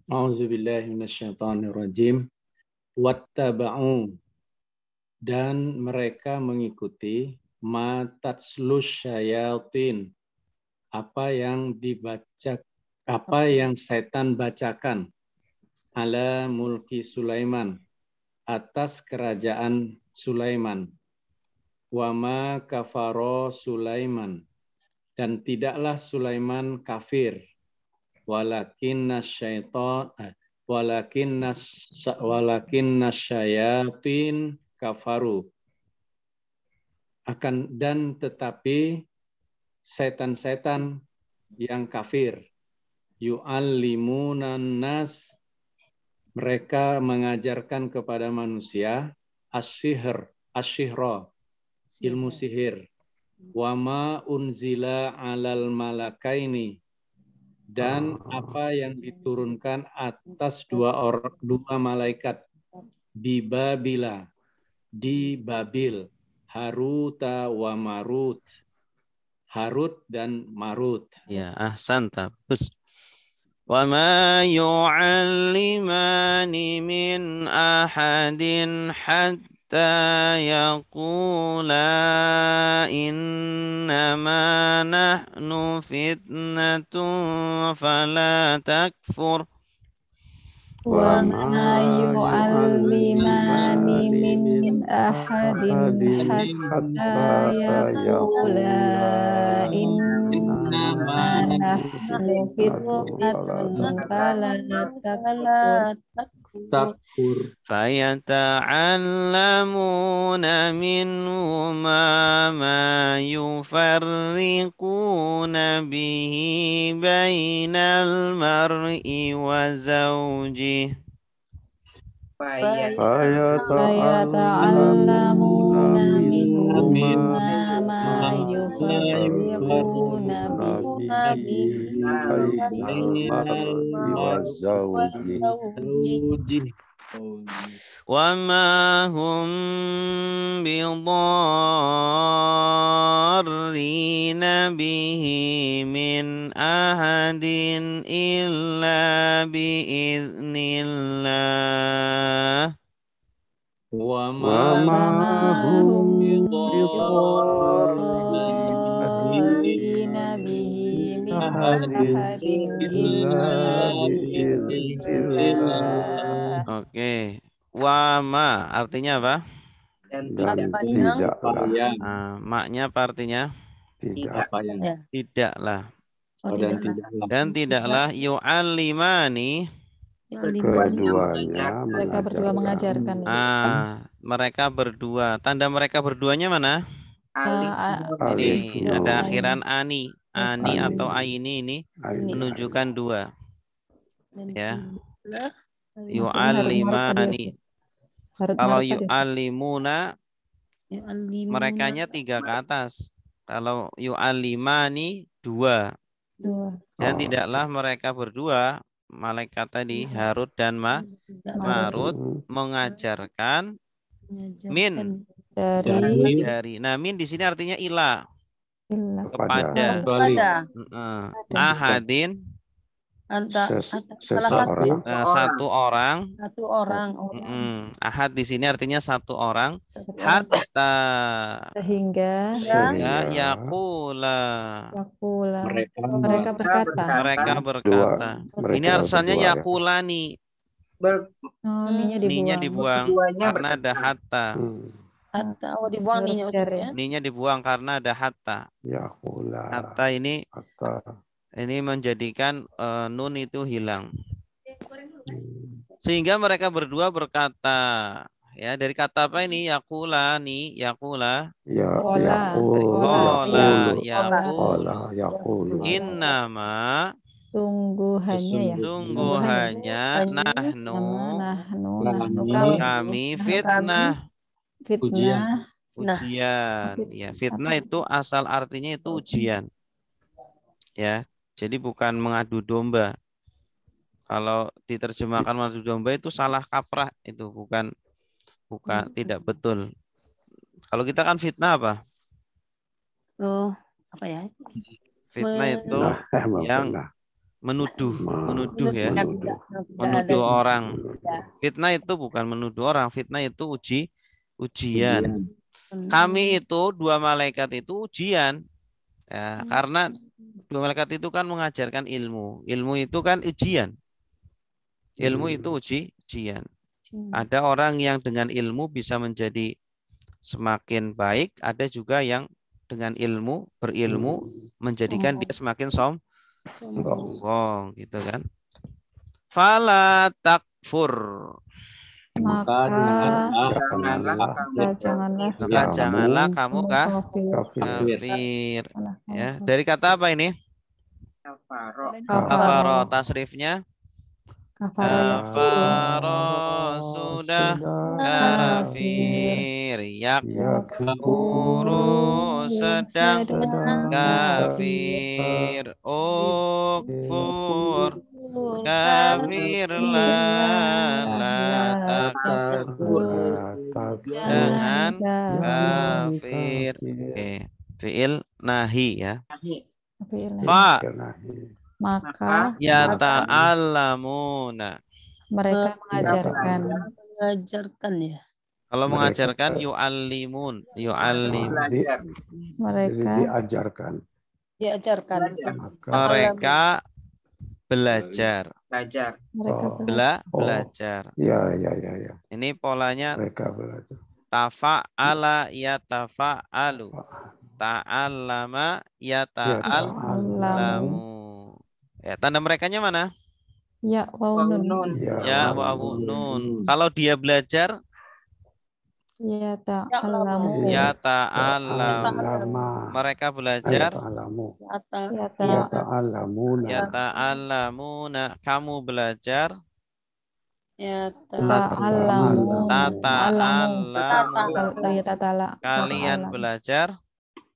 [SPEAKER 6] A'udzubillahi minasyaitonirrajim. Wattaba'u, dan mereka mengikuti matatslus syayatin, apa yang setan bacakan, ala mulki Sulaiman, atas kerajaan Sulaiman. Wama kafaro Sulaiman, dan tidaklah Sulaiman kafir. Walakinnas syayatin kafaru. Dan tetapi setan-setan yang kafir. Yu'allimunan nas, mereka mengajarkan kepada manusia asyihra, ilmu sihir. Wama unzila alal malakaini, dan apa yang diturunkan atas dua malaikat di Babila, di Babil, Haruta wa Marut, Harut dan Marut.
[SPEAKER 1] Ya, ahsanta. Bagus. Wa ma yu'allimani min ahadin hatta yaqula innama nahnu fitnatun fala takfur.
[SPEAKER 2] Wa ma yu'allimani min ahadin hatta yaqula innama nahnu fitnatun fala
[SPEAKER 6] Takfur.
[SPEAKER 1] Fayata'allamuna minhuma ma yufarriquna bihi bainal mar'i wa zawjih.
[SPEAKER 2] Fayata'allamuna minhuma ma yufarriquna bihi
[SPEAKER 1] Wa ma hum bidarrina bihi min ahadin illa biiznillah.
[SPEAKER 6] Wa
[SPEAKER 4] ma hum
[SPEAKER 2] bidarrina bihi min ahadin illa biiznillah.
[SPEAKER 1] Oke. Wama artinya apa?
[SPEAKER 4] Dan tidaklah.
[SPEAKER 1] Maknya apa artinya? Tidaklah. Dan tidaklah yu'allimani.
[SPEAKER 4] Keduanya
[SPEAKER 2] mereka berdua mengajarkan.
[SPEAKER 1] Mereka berdua. Tanda mereka berduanya mana? Ini ada akhiran ani. Ani atau aini ini menunjukkan dua. Ya. Yu'allimani. Kalau yu'allimuna, merekanya 3 ke atas. Kalau yu'allimani 2. Dan tidaklah mereka berdua, malaikat tadi Harut dan Marut, mengajarkan Min
[SPEAKER 2] dari
[SPEAKER 1] Nah, min di sini artinya ila,
[SPEAKER 2] ilah
[SPEAKER 1] kepada.
[SPEAKER 6] Kecuali.
[SPEAKER 1] Ahadin
[SPEAKER 5] Salah satu
[SPEAKER 1] satu orang.
[SPEAKER 5] satu orang.
[SPEAKER 1] Ahad di sini artinya satu orang.
[SPEAKER 5] Satu orang.
[SPEAKER 1] Hatta
[SPEAKER 2] sehingga
[SPEAKER 1] ya yaqula
[SPEAKER 2] mereka berkata.
[SPEAKER 1] Mereka berkata. Ini asalnya yaqulani. Ninya dibuang karena ada hatta.
[SPEAKER 5] Hatta dibuang ninya Ustaz ya.
[SPEAKER 1] Ninya dibuang karena ada hatta.
[SPEAKER 4] Yaqula.
[SPEAKER 1] Hatta ini
[SPEAKER 4] Hatta.
[SPEAKER 1] ini menjadikan nun itu hilang. Sehingga mereka berdua berkata, ya dari kata apa ini? Yaqula nih, yaqula. Yaqulu. Innama.
[SPEAKER 2] Sungguhannya
[SPEAKER 1] nahnu kami
[SPEAKER 2] fitnah.
[SPEAKER 1] Ujian. Ya, fitnah itu asal artinya itu ujian. Ya, jadi bukan mengadu domba. Kalau diterjemahkan mengadu domba itu salah kaprah, itu bukan tidak betul. Kalau kita kan fitnah apa?
[SPEAKER 5] Apa ya?
[SPEAKER 1] Fitnah itu yang menuduh ya. Menuduh orang. Fitnah itu bukan menuduh orang, fitnah itu ujian. Kami itu dua malaikat itu ujian. Ya, karena dua malaikat itu kan mengajarkan ilmu. Ilmu itu kan ujian. Ilmu itu ujian. Ada orang yang dengan ilmu bisa menjadi semakin baik, ada juga yang dengan berilmu menjadikan dia semakin sombong gitu kan. Fala takfur.
[SPEAKER 2] Maka
[SPEAKER 1] janganlah kamu kafir. Ya, dari kata apa ini? Kafaro. Tasrifnya kafaro sudah kafir. Yakfuru sedang kafir. Ukfur kafirlah, la takfur jangan kafir. Oke, fiil nahi ya. Fa
[SPEAKER 2] maka
[SPEAKER 1] yata'allamuna
[SPEAKER 2] mereka mengajarkan
[SPEAKER 5] ya.
[SPEAKER 1] Kalau mengajarkan yu'allimun
[SPEAKER 2] mereka
[SPEAKER 5] diajarkan.
[SPEAKER 1] Mereka belajar. Belajar.
[SPEAKER 4] Ya.
[SPEAKER 1] Ini polanya
[SPEAKER 4] Mereka belajar.
[SPEAKER 1] Tafa'ala yatafa'alu. Ta'allama yata'allamu. Ya, tanda merekanya mana?
[SPEAKER 2] Ya wawu nun.
[SPEAKER 1] Ya wawu nun. Kalau dia belajar
[SPEAKER 2] Ya ta'allamu.
[SPEAKER 1] Mereka belajar.
[SPEAKER 2] Yata'allamuna.
[SPEAKER 1] Kamu belajar. Kalian belajar.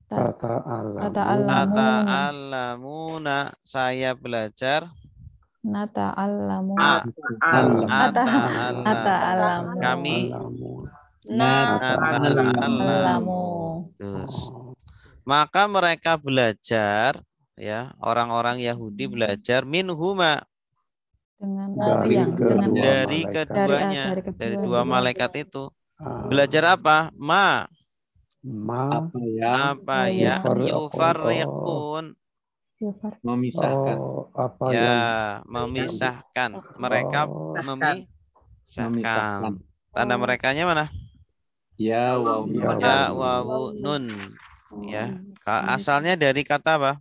[SPEAKER 1] Tata'allamuna. Saya belajar. Kami maka mereka belajar, ya, orang-orang Yahudi belajar minhuma dari keduanya, dari dua malaikat itu. Belajar apa? Apa ya? Yufarriqun.
[SPEAKER 6] Memisahkan.
[SPEAKER 1] Memisahkan. Mereka memisahkan. Tanda merekanya mana?
[SPEAKER 6] Ya
[SPEAKER 1] wawu nun. Ya, asalnya dari kata apa?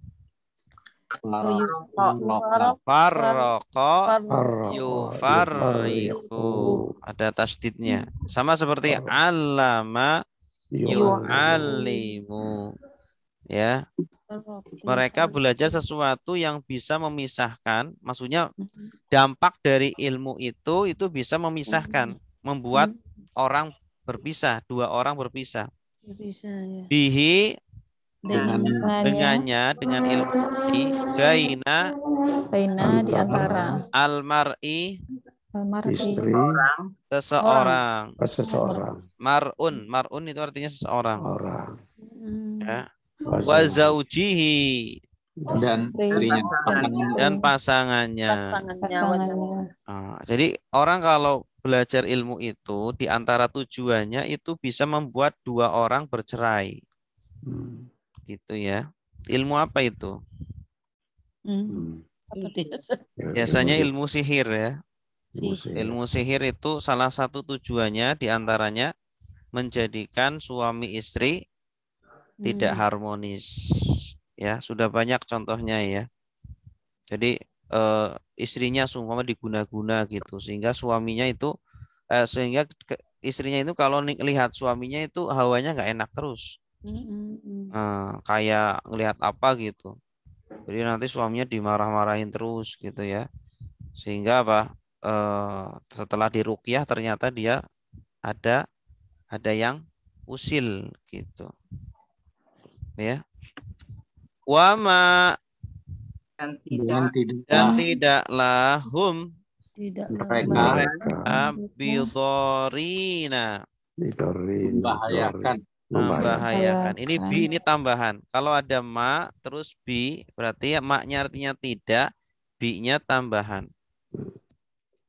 [SPEAKER 1] Farraqa yufarriqu. Ada tasdidnya. Sama seperti allama yu'allimu. Ya. Mereka belajar sesuatu yang bisa memisahkan, maksudnya dampak dari ilmu itu bisa memisahkan, membuat orang berpisah, dua orang berpisah. Bihi dengan ilmu baina
[SPEAKER 2] di antara
[SPEAKER 1] almar'i
[SPEAKER 4] istri
[SPEAKER 1] seseorang.
[SPEAKER 4] seseorang.
[SPEAKER 1] Mar'un itu artinya seseorang.
[SPEAKER 4] Orang.
[SPEAKER 1] Ya.
[SPEAKER 4] Wa
[SPEAKER 1] Wa zaujihi
[SPEAKER 6] Dan istrinya, pasangannya.
[SPEAKER 1] dan pasangannya. Jadi orang kalau belajar ilmu itu di antara tujuannya itu bisa membuat dua orang bercerai. Gitu ya. Ilmu apa itu? Biasanya ilmu sihir ya. Ilmu sihir itu salah satu tujuannya diantaranya menjadikan suami istri tidak harmonis. Ya, sudah banyak contohnya ya. Jadi istrinya semua diguna-guna gitu sehingga suaminya itu istrinya itu kalau lihat suaminya itu hawanya nggak enak terus. Kayak ngelihat apa gitu. Jadi nanti suaminya dimarah-marahin terus gitu ya. Sehingga apa? Setelah diruqyah ternyata dia ada yang usil gitu. Ya. Wama dan tidaklah hum mereka bidorina membahayakan. Ini bi ini tambahan. Kalau ada ma terus bi berarti ya maknya artinya tidak, bi-nya tambahan.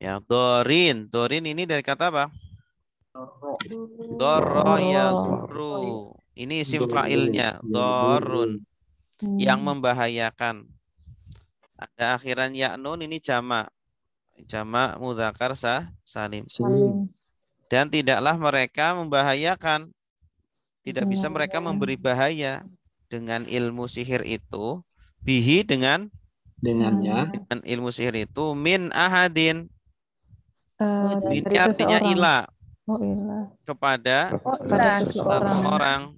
[SPEAKER 1] Ya, dorin ini dari kata apa? Dorro ya duru. Ini isim fa'ilnya dorun yang membahayakan. Ada akhiran ya nun ini jamak mudzakkar salim. Dan tidaklah mereka membahayakan. Tidak bisa mereka memberi bahaya dengan ilmu sihir itu. Bihi dengan ilmu sihir itu min ahadin. Ini artinya ila. Kepada seseorang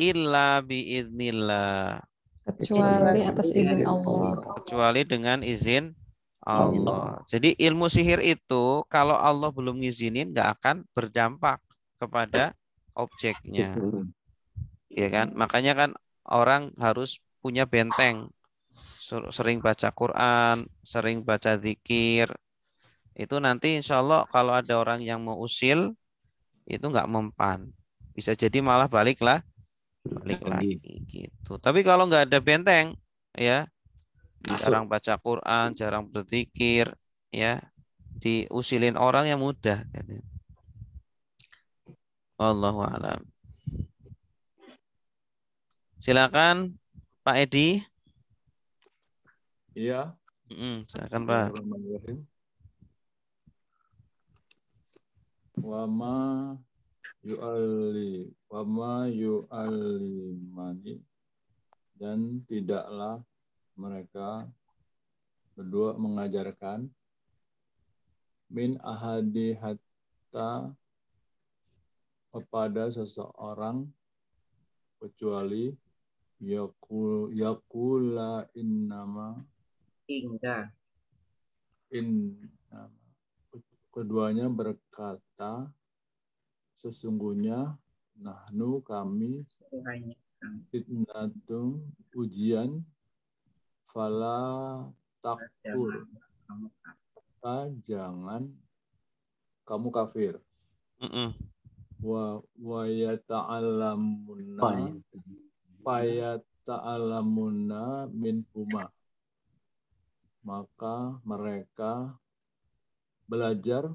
[SPEAKER 1] illa biiznillah.
[SPEAKER 2] Kecuali atas izin Allah.
[SPEAKER 1] Kecuali dengan izin Allah. Jadi ilmu sihir itu kalau Allah belum ngizinin nggak akan berdampak kepada objeknya. Ya kan? Makanya kan orang harus punya benteng. Sering baca Quran, sering baca zikir. Itu nanti insya Allah kalau ada orang yang mau usil itu nggak mempan. Bisa jadi malah balik lagi gitu. Tapi kalau nggak ada benteng ya, jarang baca Quran, jarang berzikir ya, diusilin orang yang mudah gitu. Wallahu a'lam. Silakan Pak Edi.
[SPEAKER 7] Iya.
[SPEAKER 1] Silakan Pak.
[SPEAKER 7] Wama yu'allimani dan tidaklah mereka berdua mengajarkan min ahadi hatta kepada seseorang kecuali yakula innama keduanya berkata sesungguhnya nahnu kami fitnatum ujian fala takfur maka jangan kamu kafir. Wa yata'allamuna min huma maka mereka belajar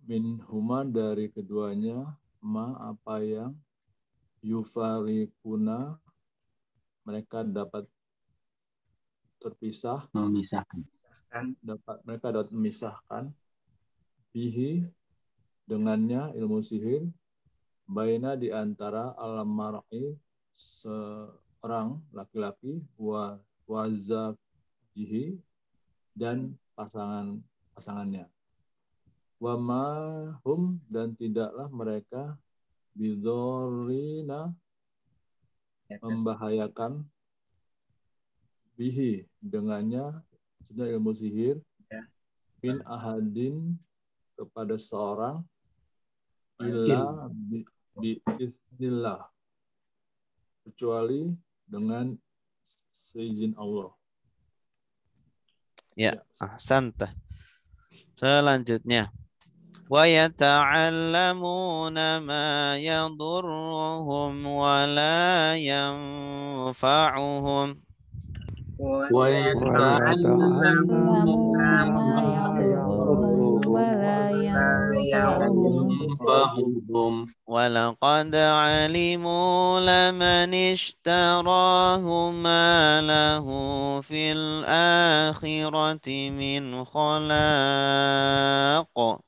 [SPEAKER 7] min huma dari keduanya apa yang yufarikuna mereka dapat memisahkan bihi dengannya ilmu sihir baina di antara al-mar'i seorang laki-laki wazajihi dan pasangannya. Wama hum dan tidaklah mereka bidorina membahayakan bihi dengannya sudah ilmu sihir min ahadin kepada seorang illa biiznillah kecuali dengan seizin Allah.
[SPEAKER 1] Ya, ahsanta. Selanjutnya. Wa yata'allamuna ma yadurruhum wa la yanfa'uhum.
[SPEAKER 6] Wa
[SPEAKER 1] ولقد علموا لمن اشتراه ما له في الآخرة من خلاق.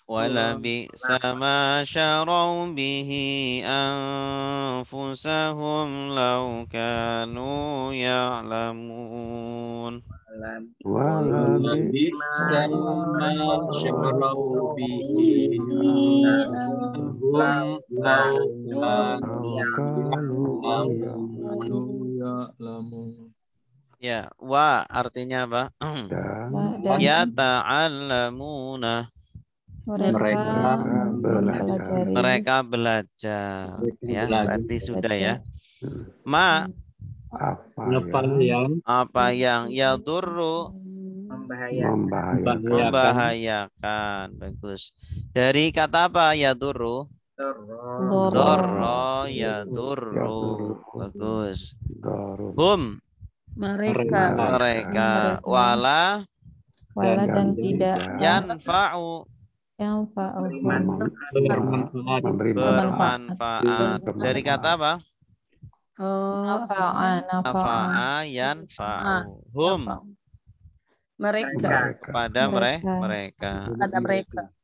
[SPEAKER 1] ولبئس ما شروا به أنفسهم لو كانوا يعلمون.
[SPEAKER 6] ولبئس ما شروا به أنفسهم لو كانوا
[SPEAKER 7] ya'lamun.
[SPEAKER 1] Ya, wa artinya apa? Ya ta'allamuna. Mereka belajar. Ya, tadi sudah ya. Ma apa yang yadurru membahayakan. Bagus. Dari kata apa yadurru? Dorro yadurru. Bagus. Hum
[SPEAKER 5] Mereka
[SPEAKER 1] wala
[SPEAKER 2] dan tidak
[SPEAKER 1] yanfa'u bermanfaat. Dari kata apa? Nafa'a yanfa'u. Hum
[SPEAKER 5] mereka
[SPEAKER 1] kepada mereka.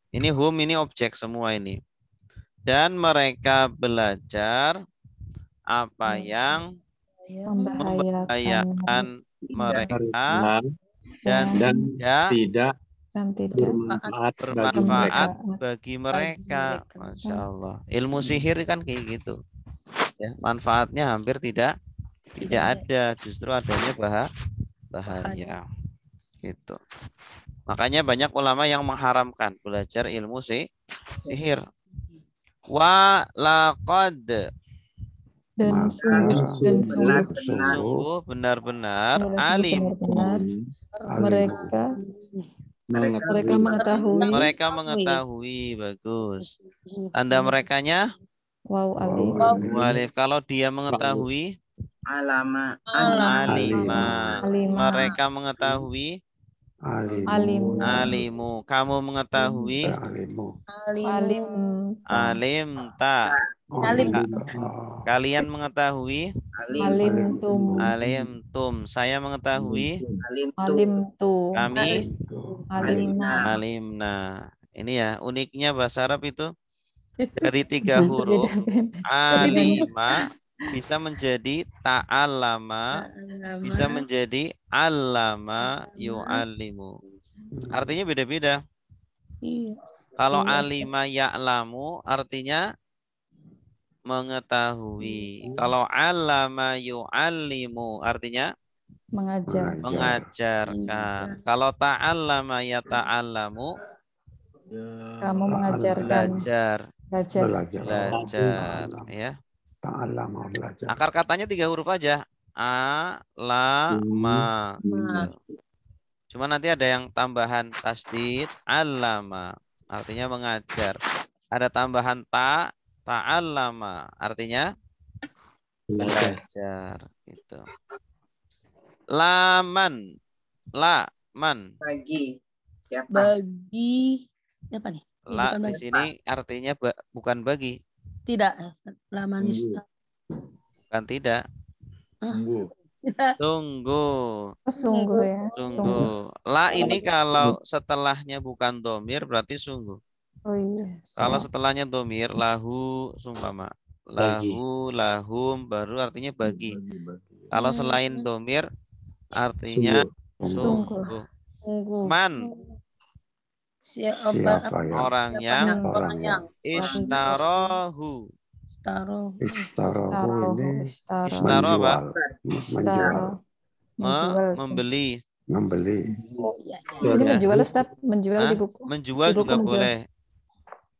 [SPEAKER 1] Ini hum, ini objek semua ini. Dan mereka belajar apa yang membahayakan mereka dan tidak bermanfaat bagi mereka. Masya Allah. Ilmu sihir kan kayak gitu. Ya, manfaatnya hampir tidak ada. Justru adanya bahaya. Gitu. Makanya banyak ulama yang mengharamkan belajar ilmu sihir. Wa laqad
[SPEAKER 2] dan
[SPEAKER 1] sungguh benar-benar alim mereka mengetahui. Bagus. Tanda merekanya alif. Kalau dia mengetahui alima. Mereka mengetahui alimu. Kamu mengetahui alimta. Kalian mengetahui alimtum. Saya mengetahui kami alimna. Ini ya uniknya bahasa Arab itu dari 3 huruf alima bisa menjadi ta'allama, bisa menjadi allama yu'allimu. Artinya beda-beda. Kalau alima ya'lamu artinya mengetahui. Kalau allama yu'allimu artinya mengajarkan. Kalau ta'allama yata'allamu
[SPEAKER 2] kamu mengajarkan.
[SPEAKER 1] Belajar ya.
[SPEAKER 4] Ta'allama belajar.
[SPEAKER 1] Akar katanya 3 huruf aja. A-la-ma. Cuma nanti ada yang tambahan tasdid allama artinya mengajar. Ada tambahan ta'allama artinya belajar gitu. Laman bagi
[SPEAKER 5] apa nih?
[SPEAKER 1] La di sini artinya bukan bagi.
[SPEAKER 5] Tidak, lamanista.
[SPEAKER 1] Bukan tidak. Tunggu ya. Sungguh. La ini kalau setelahnya bukan domir berarti sungguh.
[SPEAKER 2] Oh iya.
[SPEAKER 1] Kalau setelahnya domir, lahu, sumpama. Lahu, lahum, baru artinya bagi. Kalau selain domir, artinya sungguh. Man.
[SPEAKER 5] Siapa
[SPEAKER 1] ya? Orang yang Ishtarohu.
[SPEAKER 4] Ishtarohu ini
[SPEAKER 1] menjual.
[SPEAKER 4] Membeli.
[SPEAKER 2] Ini menjual Ustaz, menjual di buku.
[SPEAKER 1] Menjual juga boleh.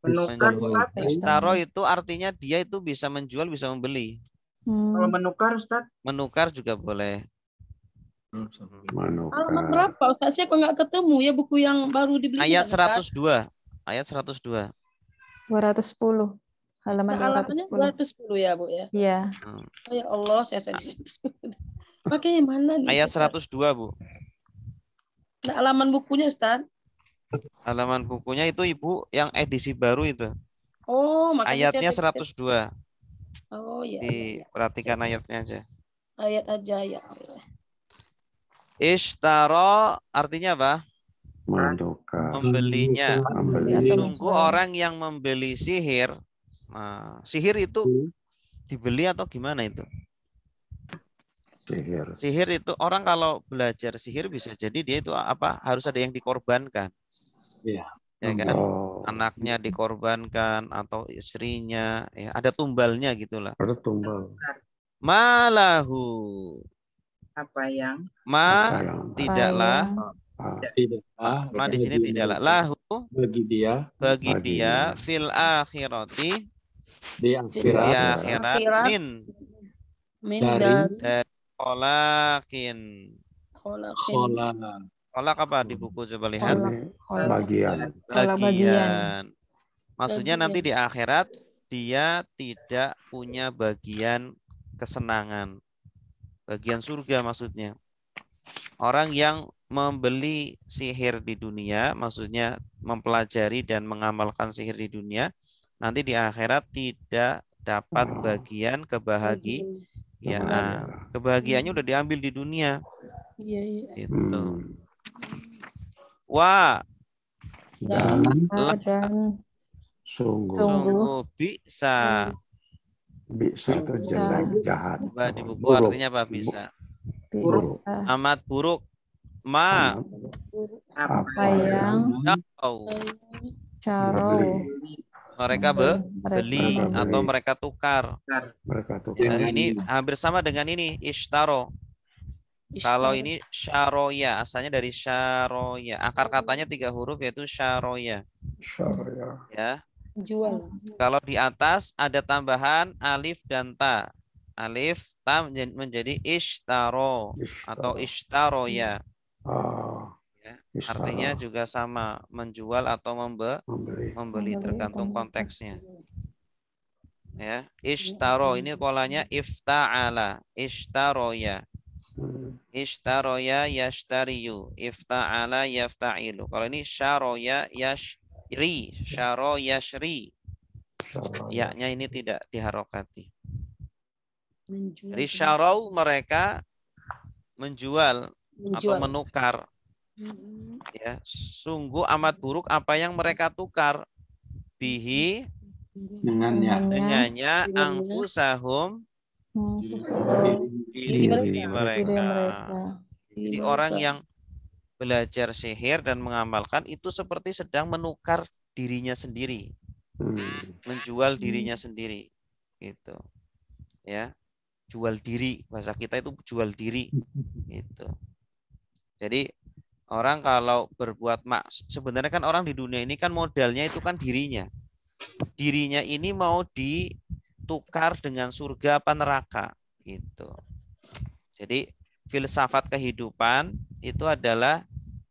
[SPEAKER 3] Menukar, Ustaz.
[SPEAKER 1] Istaro itu artinya dia itu bisa menjual, bisa membeli.
[SPEAKER 3] Kalau menukar, Ustaz?
[SPEAKER 1] Menukar juga boleh.
[SPEAKER 5] Halaman berapa Ustaz? Saya kok nggak ketemu ya buku yang baru dibeli.
[SPEAKER 1] Ayat
[SPEAKER 5] juga, Ustaz?
[SPEAKER 1] 102. Ayat 102.
[SPEAKER 2] 210. Halaman
[SPEAKER 5] Halamannya 210 ya, Bu ya?
[SPEAKER 2] Iya.
[SPEAKER 5] Oh ya Allah, saya di situ. Pakai yang mana nih?
[SPEAKER 1] Ayat
[SPEAKER 5] Ustaz?
[SPEAKER 1] 102, Bu.
[SPEAKER 5] Nah, halaman bukunya, Ustaz.
[SPEAKER 1] Halaman bukunya itu Ibu yang edisi baru itu.
[SPEAKER 5] Oh, makanya
[SPEAKER 1] Ayatnya
[SPEAKER 5] saya
[SPEAKER 1] 102.
[SPEAKER 5] Oh iya.
[SPEAKER 1] Diperhatikan ayatnya aja.
[SPEAKER 5] Ayat aja ya Allah.
[SPEAKER 1] Ishtaro artinya apa?
[SPEAKER 4] Menukar.
[SPEAKER 1] Membelinya.
[SPEAKER 4] Membeli.
[SPEAKER 1] Tunggu orang yang membeli sihir. Nah, sihir itu dibeli atau gimana itu?
[SPEAKER 4] Sihir.
[SPEAKER 1] Sihir itu orang kalau belajar sihir bisa jadi dia itu apa? Harus ada yang dikorbankan.
[SPEAKER 6] Iya.
[SPEAKER 1] Ya kan?
[SPEAKER 4] Oh.
[SPEAKER 1] Anaknya dikorbankan atau istrinya, ya, ada tumbalnya gitulah.
[SPEAKER 4] Ada tumbal.
[SPEAKER 1] Malahu.
[SPEAKER 3] Apa yang?
[SPEAKER 1] Tidaklah.
[SPEAKER 6] Tidaklah.
[SPEAKER 1] Ma di sini tidaklah. Lahu
[SPEAKER 6] Bagi dia.
[SPEAKER 1] bagi dia fil akhirati
[SPEAKER 6] Di
[SPEAKER 1] di
[SPEAKER 6] akhirat.
[SPEAKER 1] akhirat min
[SPEAKER 6] Dari
[SPEAKER 1] kolakin.
[SPEAKER 6] Khola.
[SPEAKER 1] Kolak apa di buku coba lihat?
[SPEAKER 4] Ini bagian.
[SPEAKER 1] Bagian. Maksudnya nanti di akhirat dia tidak punya bagian kesenangan. Bagian surga maksudnya. Orang yang membeli sihir di dunia, maksudnya mempelajari dan mengamalkan sihir di dunia, nanti di akhirat tidak dapat bagian kebahagiaan. Kebahagiaannya udah diambil di dunia.
[SPEAKER 5] Iya, iya.
[SPEAKER 1] Itu. Wah.
[SPEAKER 2] Dan
[SPEAKER 1] Sungguh bisa.
[SPEAKER 4] Bisa itu jelek, jahat.
[SPEAKER 1] Coba di buku
[SPEAKER 4] Buruk.
[SPEAKER 1] artinya apa bisa?
[SPEAKER 4] Buruk.
[SPEAKER 1] Amat buruk. Ma.
[SPEAKER 2] Apa yang caro
[SPEAKER 1] Mereka beli atau mereka tukar.
[SPEAKER 4] Mereka tukar.
[SPEAKER 1] Nah, ini hampir sama dengan ini ishtaro. Kalau ini syaroya, asalnya dari syaroya. Akar katanya 3 huruf yaitu syaroya.
[SPEAKER 4] Syariah.
[SPEAKER 1] Ya.
[SPEAKER 5] Jual.
[SPEAKER 1] Kalau di atas ada tambahan alif dan ta. Alif ta menjadi ishtaro atau ishtaroya. Ya. Artinya juga sama, menjual atau membeli tergantung konteksnya. Ya, ishtaro ini polanya ifta'ala, ishtaroya. Ishtaroya yashtariyu, ifta'ala yafta'ilu. Kalau ini syaroya yashri, syaro yashri. Ya-nya ini tidak diharokati. Jadi syarau mereka menjual atau menukar. Ya, sungguh amat buruk apa yang mereka tukar. Bihi dengannya anfusahum diri mereka. Jadi orang yang belajar sihir dan mengamalkan itu seperti sedang menukar dirinya sendiri, menjual dirinya sendiri, gitu, ya, jual diri, bahasa kita itu jual diri, gitu. Jadi orang kalau berbuat sebenarnya kan orang di dunia ini kan modalnya itu kan dirinya ini mau ditukar dengan surga apa neraka, gitu. Jadi filsafat kehidupan itu adalah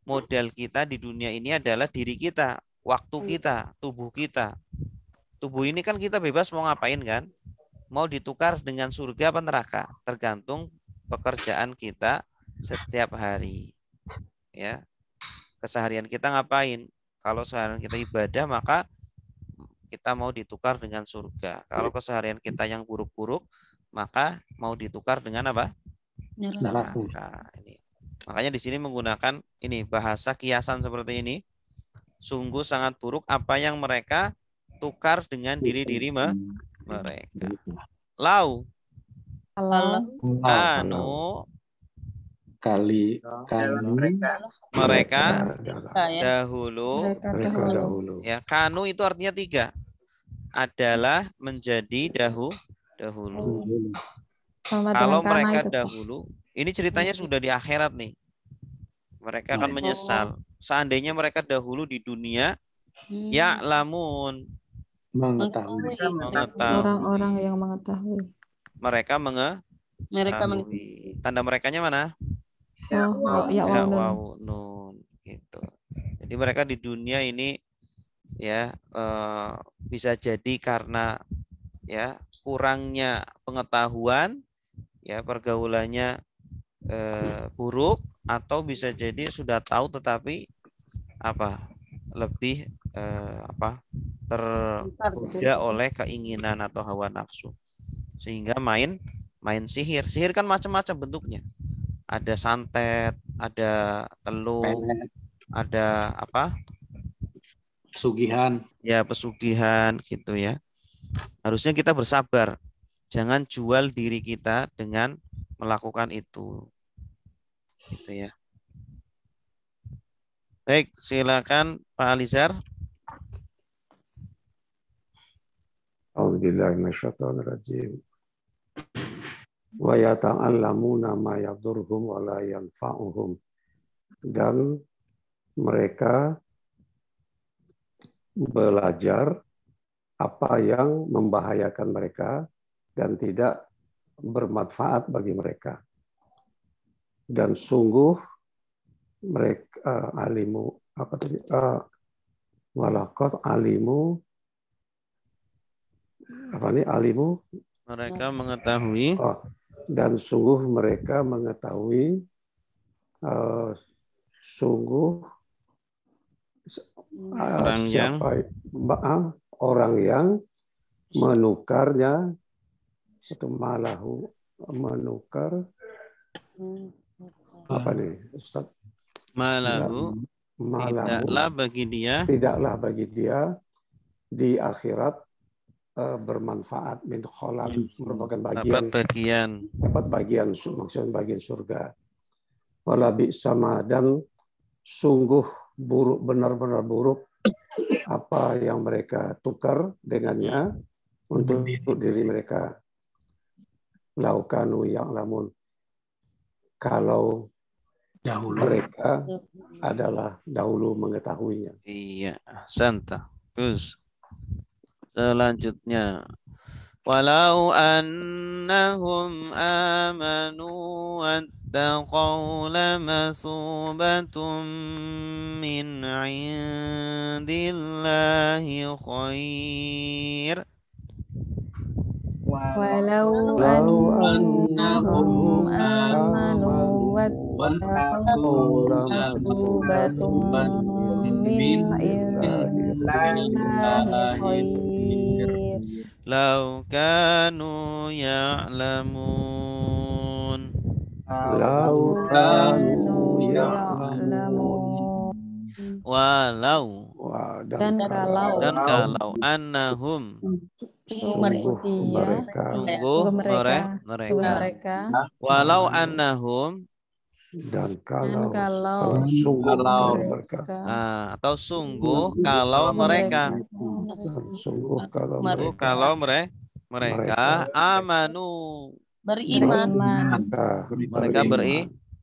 [SPEAKER 1] modal kita di dunia ini adalah diri kita, waktu kita, tubuh kita. Tubuh ini kan kita bebas mau ngapain kan? Mau ditukar dengan surga apa neraka, tergantung pekerjaan kita setiap hari. Ya. Keseharian kita ngapain? Kalau seharian kita ibadah, maka kita mau ditukar dengan surga. Kalau keseharian kita yang buruk-buruk, maka mau ditukar dengan apa? Neraka. Ini. Makanya di sini menggunakan ini bahasa kiasan seperti ini. Sungguh sangat buruk apa yang mereka tukar dengan diri-diri mereka. Lau. Anu. Mereka dahulu. Ya, kanu itu artinya 3. Adalah menjadi dahulu. Kalau mereka dahulu, ini ceritanya sudah di akhirat nih. Mereka akan menyesal. Seandainya mereka dahulu di dunia, ya lamun,
[SPEAKER 6] Mengetahui.
[SPEAKER 2] Orang-orang yang mengetahui.
[SPEAKER 1] Mereka
[SPEAKER 5] Mereka
[SPEAKER 1] mengetahui. Tanda merekanya mana?
[SPEAKER 2] Ya,
[SPEAKER 1] Ya,
[SPEAKER 2] waw, nun.
[SPEAKER 1] waw, nun. Gitu. Jadi mereka di dunia ini ya bisa jadi karena ya kurangnya pengetahuan, ya pergaulannya buruk, atau bisa jadi sudah tahu tetapi lebih tergoda oleh keinginan atau hawa nafsu, sehingga main sihir. Sihir kan macam-macam bentuknya. Ada santet, ada teluk, ada
[SPEAKER 6] Pesugihan.
[SPEAKER 1] ya pesugihan gitu ya. Harusnya kita bersabar, jangan jual diri kita dengan melakukan itu, gitu ya. Baik, silakan Pak Alizar.
[SPEAKER 4] A'udzubillahi minasyaitonirrajim. Wa yata'allamuna ma yadurhum wa la yanfa'uhum. Dan mereka belajar apa yang membahayakan mereka dan tidak bermanfaat bagi mereka. Dan sungguh mereka alimu walaqad alimu alimu
[SPEAKER 1] Mereka mengetahui.
[SPEAKER 4] Dan sungguh mereka mengetahui orang yang menukarnya atau malahu menukar apa nih Ustaz?
[SPEAKER 1] Malahu tidaklah bagi dia di akhirat bermanfaat, min kholaq, merupakan dapat bagian maksudnya bagian surga. Wala bi'sama, dan sungguh buruk, benar-benar buruk apa yang mereka tukar dengannya untuk diri mereka. Laukanu ya'lamun, kalau mereka adalah dahulu mengetahuinya. Iya, santa. Terus selanjutnya, walau annahum amanu wattaqaw lamasubatum min indillahi khair.
[SPEAKER 2] Walau annahum amanu wattaqaw lamasubatum min indillahi khair.
[SPEAKER 1] Lau kanu ya'lamun. Walau
[SPEAKER 2] dan kalau
[SPEAKER 1] annahum
[SPEAKER 2] mereka
[SPEAKER 1] walau annahum,
[SPEAKER 4] dan kalau
[SPEAKER 1] mereka atau sungguh kalau mereka mereka amanu, mereka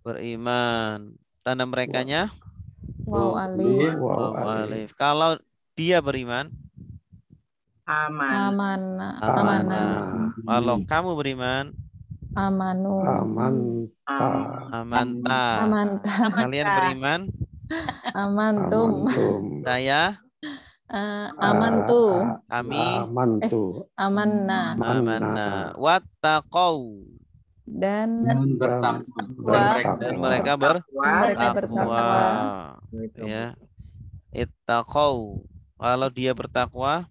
[SPEAKER 1] beriman. Tanda merekanya
[SPEAKER 2] waw
[SPEAKER 1] alif. Kalau dia beriman
[SPEAKER 2] amanah.
[SPEAKER 1] Kalau kamu beriman amanta. Kalian beriman
[SPEAKER 2] amantum.
[SPEAKER 1] Saya kami
[SPEAKER 2] amanna.
[SPEAKER 1] Wattaqau, dan mereka bertakwa. Ya, ittaqau, kalau dia bertakwa.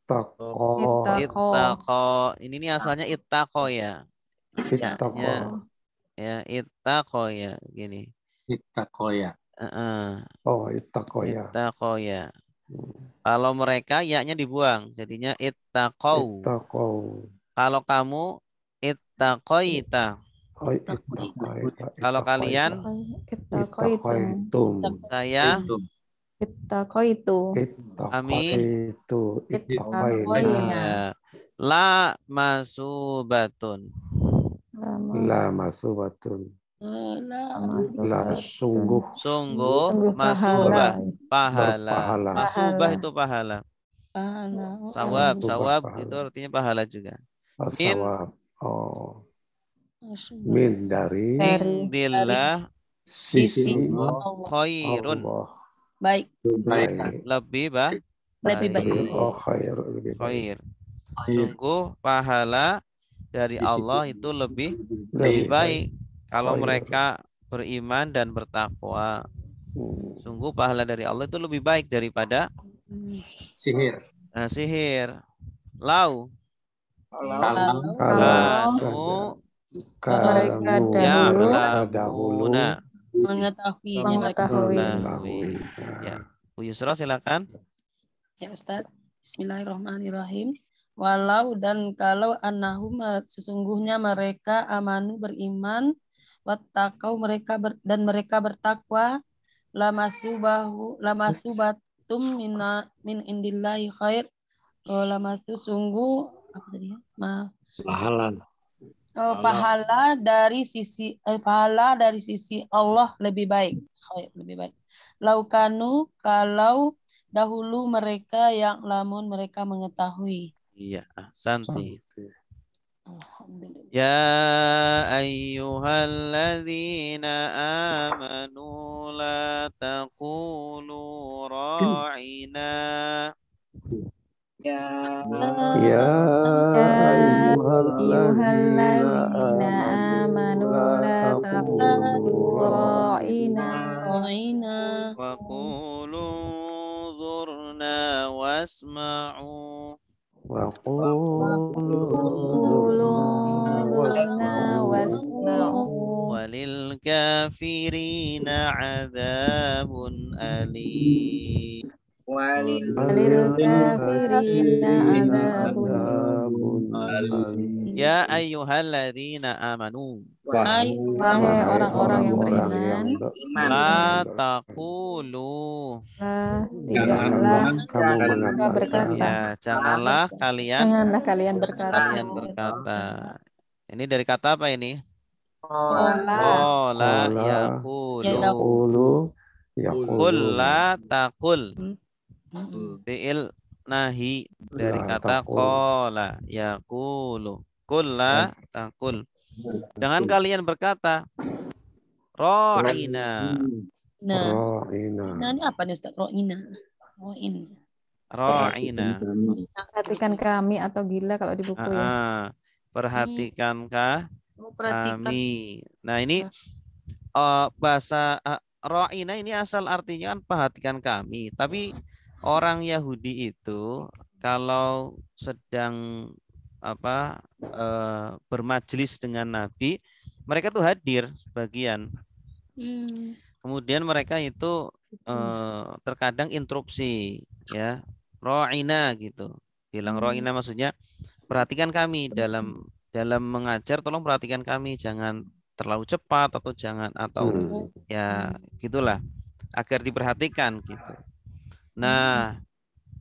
[SPEAKER 1] Ittaqo. Ini asalnya ittaqo ya. Ya, ittaqo ya, gini.
[SPEAKER 6] Ittaqo ya.
[SPEAKER 1] Ittaqo ya. Kalau mereka ya-nya dibuang, jadinya ittaqau. Kalau kamu ittaqoita. Kalau kalian saya kami la masubatun.
[SPEAKER 4] Lah sungguh
[SPEAKER 1] Sungguh
[SPEAKER 2] pahala.
[SPEAKER 1] masubah.
[SPEAKER 4] berpahala.
[SPEAKER 1] Masubah itu pahala.
[SPEAKER 5] Pahala.
[SPEAKER 1] Sawab
[SPEAKER 4] Masubah
[SPEAKER 1] itu
[SPEAKER 4] pahala.
[SPEAKER 1] artinya pahala juga. Min
[SPEAKER 4] Sawab. Oh, min dari
[SPEAKER 1] indillah
[SPEAKER 5] Sisi
[SPEAKER 4] sisi
[SPEAKER 5] Allah.
[SPEAKER 1] khairun.
[SPEAKER 4] Allah.
[SPEAKER 5] Baik.
[SPEAKER 4] Baik.
[SPEAKER 1] Lebih
[SPEAKER 5] Lebih baik.
[SPEAKER 4] Oh, khair, lebih baik.
[SPEAKER 1] Khair. Sungguh pahala dari Allah itu lebih baik kalau
[SPEAKER 4] Khair.
[SPEAKER 1] mereka beriman dan bertakwa. Sungguh pahala dari Allah itu lebih baik daripada
[SPEAKER 6] Sihir.
[SPEAKER 1] sihir. Lau
[SPEAKER 3] Kalau
[SPEAKER 2] mereka dahulu
[SPEAKER 5] Mengetahuinya mereka.
[SPEAKER 2] mengetahui.
[SPEAKER 1] Ya, Bu Yusra silakan.
[SPEAKER 5] Ya Ustaz. Bismillahirrahmanirrahim. Walau dan kalau annahum sesungguhnya mereka amanu beriman, wattaqau dan mereka bertakwa, lamasubatum min indillahi khair. Lamasu sungguh apa tadi ya? Pahala dari sisi Allah lebih baik. Khair, lebih baik. Laukanu kalau dahulu mereka yang lamun mereka mengetahui.
[SPEAKER 1] Iya, santi.
[SPEAKER 5] Alhamdulillah.
[SPEAKER 1] Ya ayyuhalladzina amanu la taqulu ra'ina.
[SPEAKER 3] ya
[SPEAKER 4] Ya
[SPEAKER 2] ayyuhalladzina amanu la taqulu ra'ina
[SPEAKER 1] wa qulu zurna wasma'u.
[SPEAKER 4] wa qulu wasma'u
[SPEAKER 1] Walil kafirina adzabun alim.
[SPEAKER 3] walil
[SPEAKER 2] kafirina adzabun
[SPEAKER 4] alim.
[SPEAKER 1] Ya ayyuhalladzina amanu.
[SPEAKER 5] Wahai
[SPEAKER 2] Wahai orang-orang yang beriman,
[SPEAKER 1] La taqulu.
[SPEAKER 2] tidaklah
[SPEAKER 4] Kamu
[SPEAKER 2] mereka
[SPEAKER 4] mengatakan
[SPEAKER 2] berkata,
[SPEAKER 1] Ya, janganlah
[SPEAKER 2] kalian berkata,
[SPEAKER 1] Ini dari kata apa ini?
[SPEAKER 2] Qala
[SPEAKER 1] Qala yaqulu.
[SPEAKER 4] yaqulu
[SPEAKER 1] Qul la taqul.
[SPEAKER 5] Mm-mm.
[SPEAKER 1] Fi'il nahi dari
[SPEAKER 4] La
[SPEAKER 1] kata
[SPEAKER 4] taqul.
[SPEAKER 1] qala yaqulu. Qul la taqul. Jangan kalian berkata ra'ina.
[SPEAKER 5] Nah,
[SPEAKER 4] Ra'ina.
[SPEAKER 5] ini apa nih Ustaz? Ro'ina.
[SPEAKER 1] Ra'ina.
[SPEAKER 2] perhatikan kami atau gila kalau di buku ya.
[SPEAKER 1] Perhatikankah
[SPEAKER 5] Perhatikan.
[SPEAKER 1] kami. Nah, ini bahasa ra'ina ini asal artinya kan perhatikan kami. Tapi orang Yahudi itu kalau sedang bermajlis dengan Nabi, mereka tuh hadir sebagian. Kemudian mereka itu terkadang interupsi, ya, ra'ina gitu. Bilang ra'ina maksudnya perhatikan kami dalam mengajar, tolong perhatikan kami, jangan terlalu cepat atau ya gitulah, agar diperhatikan gitu. Nah,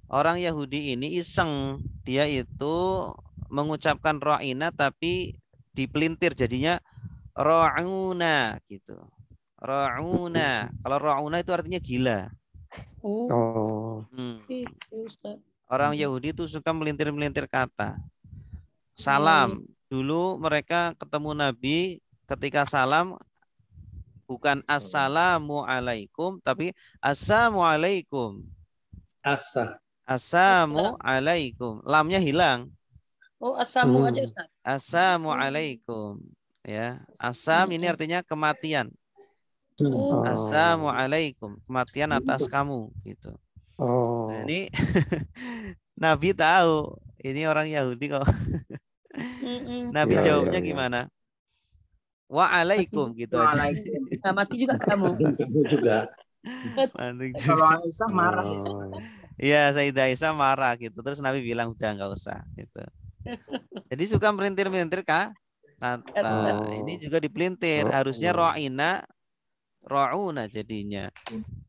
[SPEAKER 1] orang Yahudi ini iseng, dia itu mengucapkan ra'ina tapi dipelintir jadinya ra'una gitu. Ra'una. Kalau ra'una itu artinya gila. Orang Yahudi itu suka melintir-melintir kata. Salam. Dulu mereka ketemu Nabi, ketika salam bukan assalamu alaikum tapi assalamualaikum. Assalamu alaikum. Lamnya hilang.
[SPEAKER 5] Asamu aja Ustaz.
[SPEAKER 1] Assalamualaikum. Ya, asam ini artinya kematian. Assalamualaikum, kematian atas kamu gitu. Nah, ini Nabi tahu ini orang Yahudi kok. Nabi jawabnya gimana? Waalaikum gitu aja.
[SPEAKER 5] Nah, mati juga kamu.
[SPEAKER 6] juga.
[SPEAKER 3] Kalau Aisyah marah.
[SPEAKER 1] Iya, Sayyidah Aisyah marah gitu. Terus Nabi bilang udah nggak usah gitu. Jadi suka melintir-melintir kata. Ini juga dipelintir. Harusnya ra'una jadinya.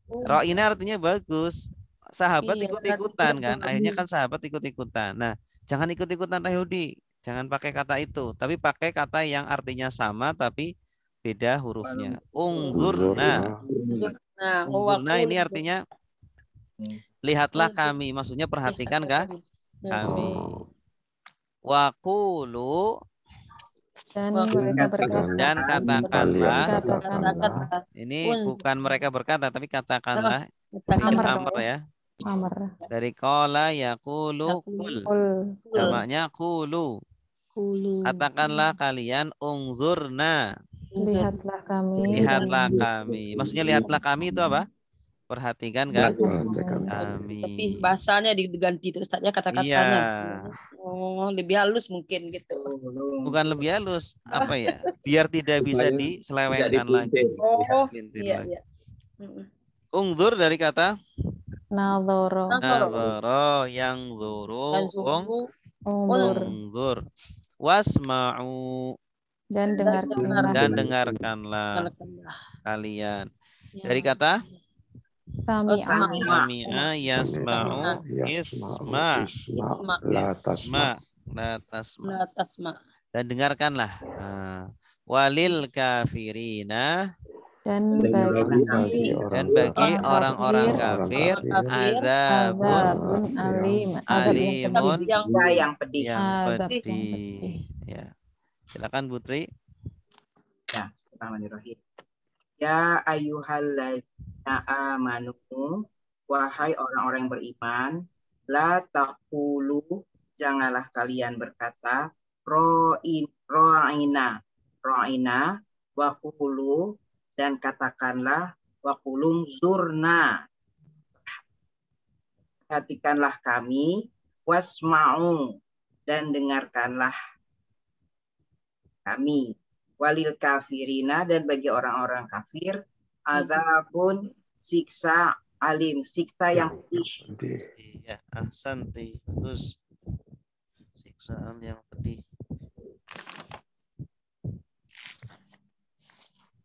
[SPEAKER 1] Ra'ina artinya bagus. Sahabat ikut-ikutan kan. Akhirnya kan sahabat ikut-ikutan. Nah, jangan ikut-ikutan Yahudi. Jangan pakai kata itu. Tapi pakai kata yang artinya sama tapi beda hurufnya. Ungzurna. Ungzurna ini artinya lihatlah kami. Maksudnya perhatikan kah? Kami. Waqulu.
[SPEAKER 2] Dan mereka berkata.
[SPEAKER 1] Dan katakanlah.
[SPEAKER 2] Katakanlah.
[SPEAKER 1] Ini bukan mereka berkata, tapi katakanlah. Amr ya.
[SPEAKER 2] Amr.
[SPEAKER 1] Dari qala yaqulu kul. Jamaknya qulu. Katakanlah kalian ungzurna.
[SPEAKER 2] Lihatlah kami.
[SPEAKER 1] Lihatlah kami. Maksudnya lihatlah kami itu apa? Perhatikan kan? Kami.
[SPEAKER 5] Tapi bahasanya diganti itu Ustaznya kata-katanya.
[SPEAKER 1] Iya.
[SPEAKER 5] Oh, lebih halus mungkin gitu.
[SPEAKER 1] Bukan lebih halus, apa ya? Biar tidak bisa diselewengkan lagi.
[SPEAKER 5] Oh, iya, iya.
[SPEAKER 1] Ungzur dari kata
[SPEAKER 2] Nadhara.
[SPEAKER 1] nadhara, yang zuru, ungzur. Wasma'u.
[SPEAKER 2] Dan
[SPEAKER 1] dengarkanlah kalian. Dari kata sami'a yasma'u isma. La tasma. Dan dengarkanlah. Walil kafirina.
[SPEAKER 2] Dan bagi
[SPEAKER 1] orang-orang kafir azabun alimun
[SPEAKER 3] yang pedih.
[SPEAKER 1] Ya. Silakan Putri.
[SPEAKER 3] Ya, Bismillahirrahmanirrahim. Ya ayyuhalladzina amanu, wahai orang-orang yang beriman, la taqulu, janganlah kalian berkata ro'ina wa qulu, dan katakanlah waqulung zurna, perhatikanlah kami, wasma'u, dan dengarkanlah kami, walil kafirina, dan bagi orang-orang kafir azabun, siksa alim, siksa yang pedih.
[SPEAKER 1] Ya, ahsanti, bagus. Siksaan yang pedih.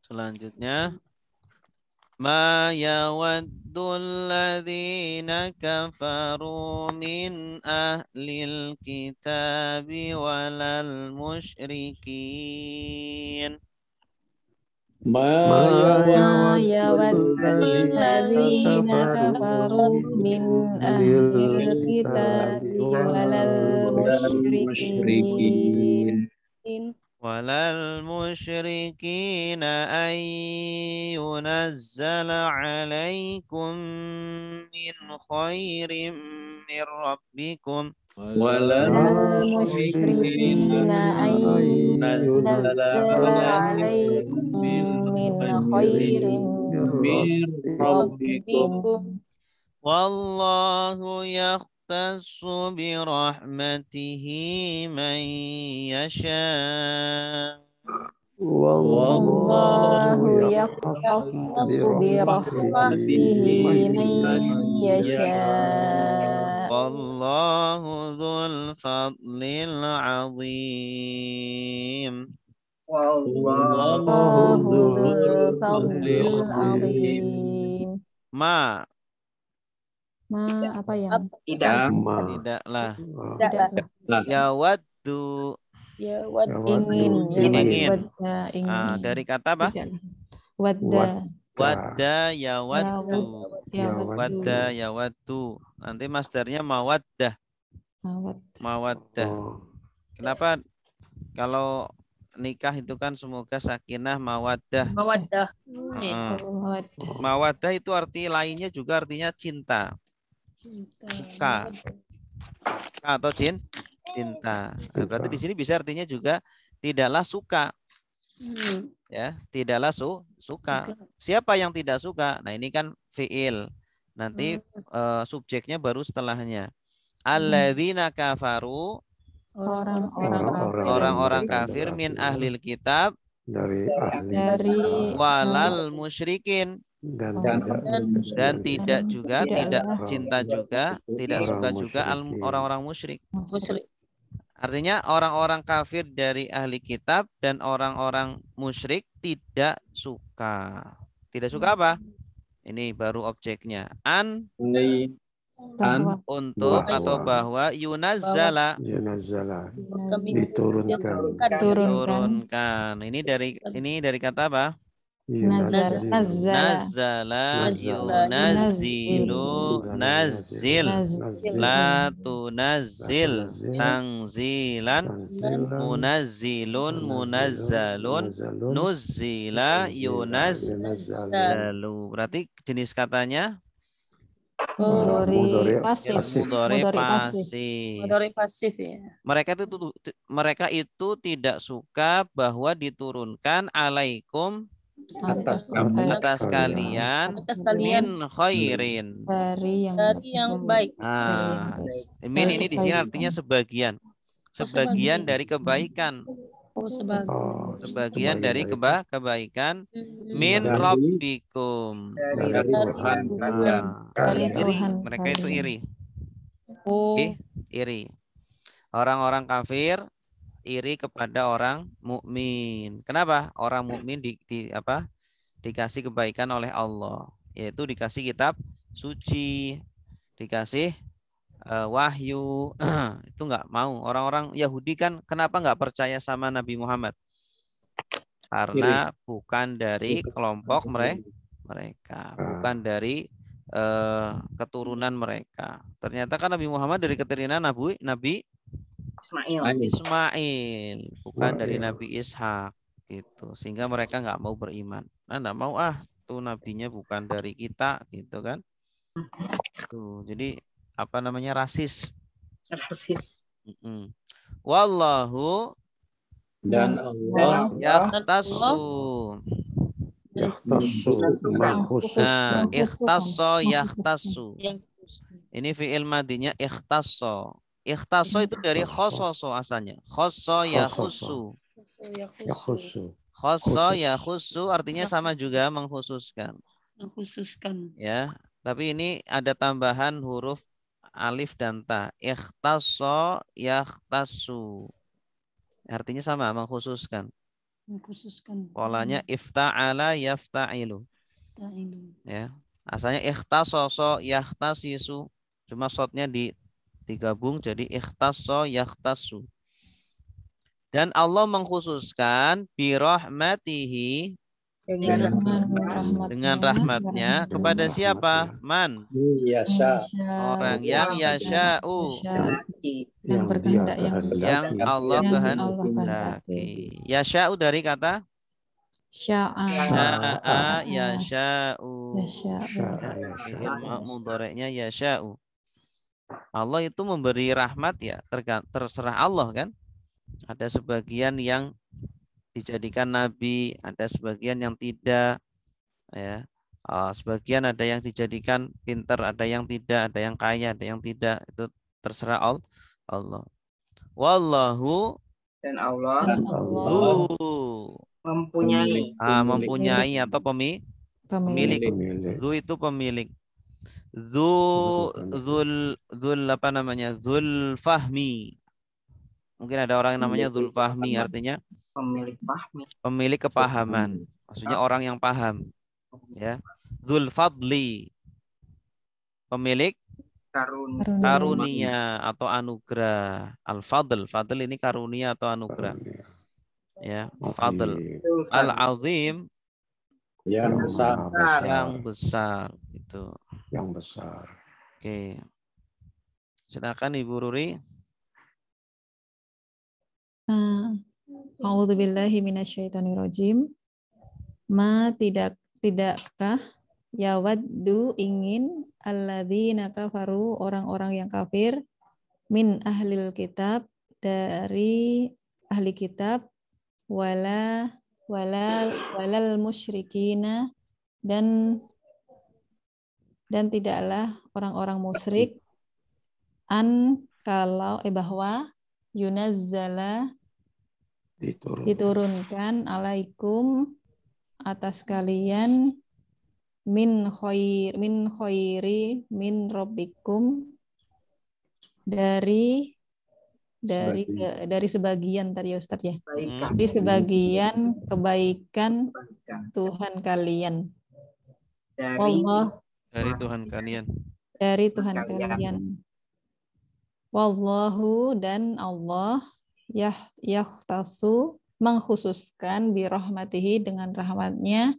[SPEAKER 1] Selanjutnya, ma yawaddul ladzina kafaru min ahlil kitabi walal musyrikin.
[SPEAKER 2] Ma yawaddul ladzina kafaru min ahlil kitabi walal musyrikin.
[SPEAKER 1] Walal musyrikina ay yunazzala alaikum min khairim min rabbikum.
[SPEAKER 2] Walal musyrikina ay yunazzala alaikum min khairim min rabbikum.
[SPEAKER 1] Wallahu yakhtassu birahmatihi man yasha.
[SPEAKER 2] Wallahu yakhtassu birahmatihi man yasha.
[SPEAKER 1] Wallahu dzul fadlil azim.
[SPEAKER 2] Wallahu dzul fadlil azim.
[SPEAKER 1] Ma
[SPEAKER 2] apa yang?
[SPEAKER 1] Tidaklah. Yawaddu.
[SPEAKER 2] Ingin.
[SPEAKER 1] Dari kata apa?
[SPEAKER 2] Wadda.
[SPEAKER 1] Wadda yawaddu. Wadda yawaddu. Nanti masdarnya mawaddah. Mawaddah. Kenapa kalau nikah itu kan semoga sakinah mawaddah. Mawaddah itu arti lainnya juga artinya cinta. Suka atau cinta. Nah, berarti di sini bisa artinya juga tidaklah suka. Ya, tidaklah suka. Siapa yang tidak suka? Nah, ini kan fiil. Nanti subjeknya baru setelahnya. Alladzina kafaru, orang-orang kafir, min ahlil kitab, dari walal musyrikin, dan tidak juga, tidak cinta juga, tidak suka juga orang-orang musyrik. Artinya orang-orang kafir dari ahli kitab dan orang-orang musyrik tidak suka. Tidak suka apa? Ini baru objeknya.
[SPEAKER 2] bahwa
[SPEAKER 1] untuk
[SPEAKER 4] Bahwa.
[SPEAKER 1] atau bahwa yunazzala diturunkan. Ini dari kata apa? Nazala yunazzilu nazil la tunazzil tangzilan munazzilun munazzalun nuzzila yunazzalu. Berarti jenis katanya
[SPEAKER 2] mudhari
[SPEAKER 5] pasif ya.
[SPEAKER 1] Mereka itu tidak suka bahwa diturunkan alaikum
[SPEAKER 6] Atas
[SPEAKER 1] kalian min khairin.
[SPEAKER 2] dari
[SPEAKER 5] yang baik.
[SPEAKER 1] Min ini di sini artinya sebagian. Sebagian dari kebaikan. Sebagian dari kebaikan min rabbikum.
[SPEAKER 6] dari Tuhan.
[SPEAKER 1] Iri. Mereka itu iri. Iri. Orang-orang kafir iri kepada orang mukmin. Kenapa? Orang mukmin dikasih kebaikan oleh Allah, yaitu dikasih kitab suci, dikasih wahyu. Itu nggak mau. Orang-orang Yahudi kan kenapa nggak percaya sama Nabi Muhammad? Karena bukan dari kelompok mereka, bukan dari keturunan mereka. Ternyata kan Nabi Muhammad dari keturunan Nabi Ismail, bukan dari Nabi Ishak gitu. Sehingga mereka nggak mau beriman. Nggak mau tuh nabinya bukan dari kita gitu kan. Tuh, jadi apa namanya rasis. Wallahu
[SPEAKER 6] Dan Allah
[SPEAKER 1] yakhtassu. Ikhtasso yakhtassu. Ini fi'il madinya ikhtasso. Ikhtasso itu dari khososo asalnya. Khosso yakhussu. Khosso yakhussu artinya sama juga mengkhususkan. Ya, tapi ini ada tambahan huruf alif dan ta. Ikhtasso yakhtassu. Artinya sama, mengkhususkan. Polanya ifta'ala yafta'ilu. Ya, asalnya ikhtassoso yahtasisu. Cuma shotnya digabung jadi ikhtasso yakhtassu. Dan Allah mengkhususkan birahmatihi dengan rahmatnya kepada siapa? Man? Orang yang yasha'u, yang Allah kehendaki. Yasha'u dari kata sya'a yasha'u. Mudhari'nya yasha'u. Allah itu memberi rahmat ya, terserah Allah kan. Ada sebagian yang dijadikan nabi, ada sebagian yang tidak, ya. Sebagian ada yang dijadikan pintar, ada yang tidak, ada yang kaya, ada yang tidak. Itu terserah Allah. Wallahu
[SPEAKER 3] dan Allah
[SPEAKER 1] mempunyai atau pemilik. Zu itu pemilik. Zul apa namanya? Zul fahmi. Mungkin ada orang yang namanya Zul fahmi, artinya pemilik kepahaman. Maksudnya orang yang paham. Ya. Zul fadli, pemilik karunia atau anugerah. Al-fadl, fadl ini karunia atau anugerah. Ya, fadl. Al-azim,
[SPEAKER 6] yang
[SPEAKER 1] besar itu.
[SPEAKER 4] Yang besar.
[SPEAKER 1] Oke. Silakan Ibu Ruri.
[SPEAKER 2] A'udzubillahi minasyaitonirrajim. Tidakkah yawaddu ingin alladzina kafaru orang-orang yang kafir min ahlil kitab dari ahli kitab walal musyrikina dan tidaklah orang-orang musyrik kalau bahwa yunazzala diturunkan alaikum atas kalian min khairi min rabbikum dari sebagian tadi Ustaz ya. Dari sebagian kebaikan Tuhan kalian.
[SPEAKER 1] Dari Tuhan kalian.
[SPEAKER 2] dari Tuhan kalian. Wallahu dan Allah yahtasu mengkhususkan bi rahmatihi dengan rahmatnya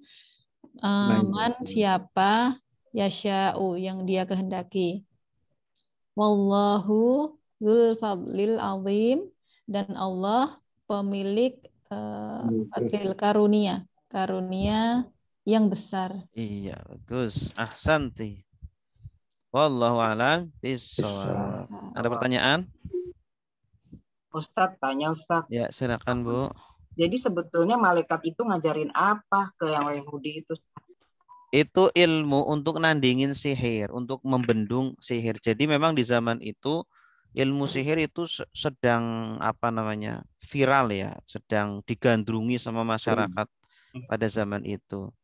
[SPEAKER 2] man siapa yasha'u yang dia kehendaki. Wallahu dzul fadlil azim dan Allah pemilik fadlil karunia yang besar.
[SPEAKER 1] Iya, bagus. Ahsanti. Wallahu a'lam bishawab. Ada pertanyaan?
[SPEAKER 3] Ustadz, tanya Ustadz.
[SPEAKER 1] Ya, silakan Bu.
[SPEAKER 3] Jadi sebetulnya malaikat itu ngajarin apa ke yang Yahudi itu?
[SPEAKER 1] Itu ilmu untuk nandingin sihir, untuk membendung sihir. Jadi memang di zaman itu ilmu sihir itu sedang viral ya, sedang digandrungi sama masyarakat pada zaman itu.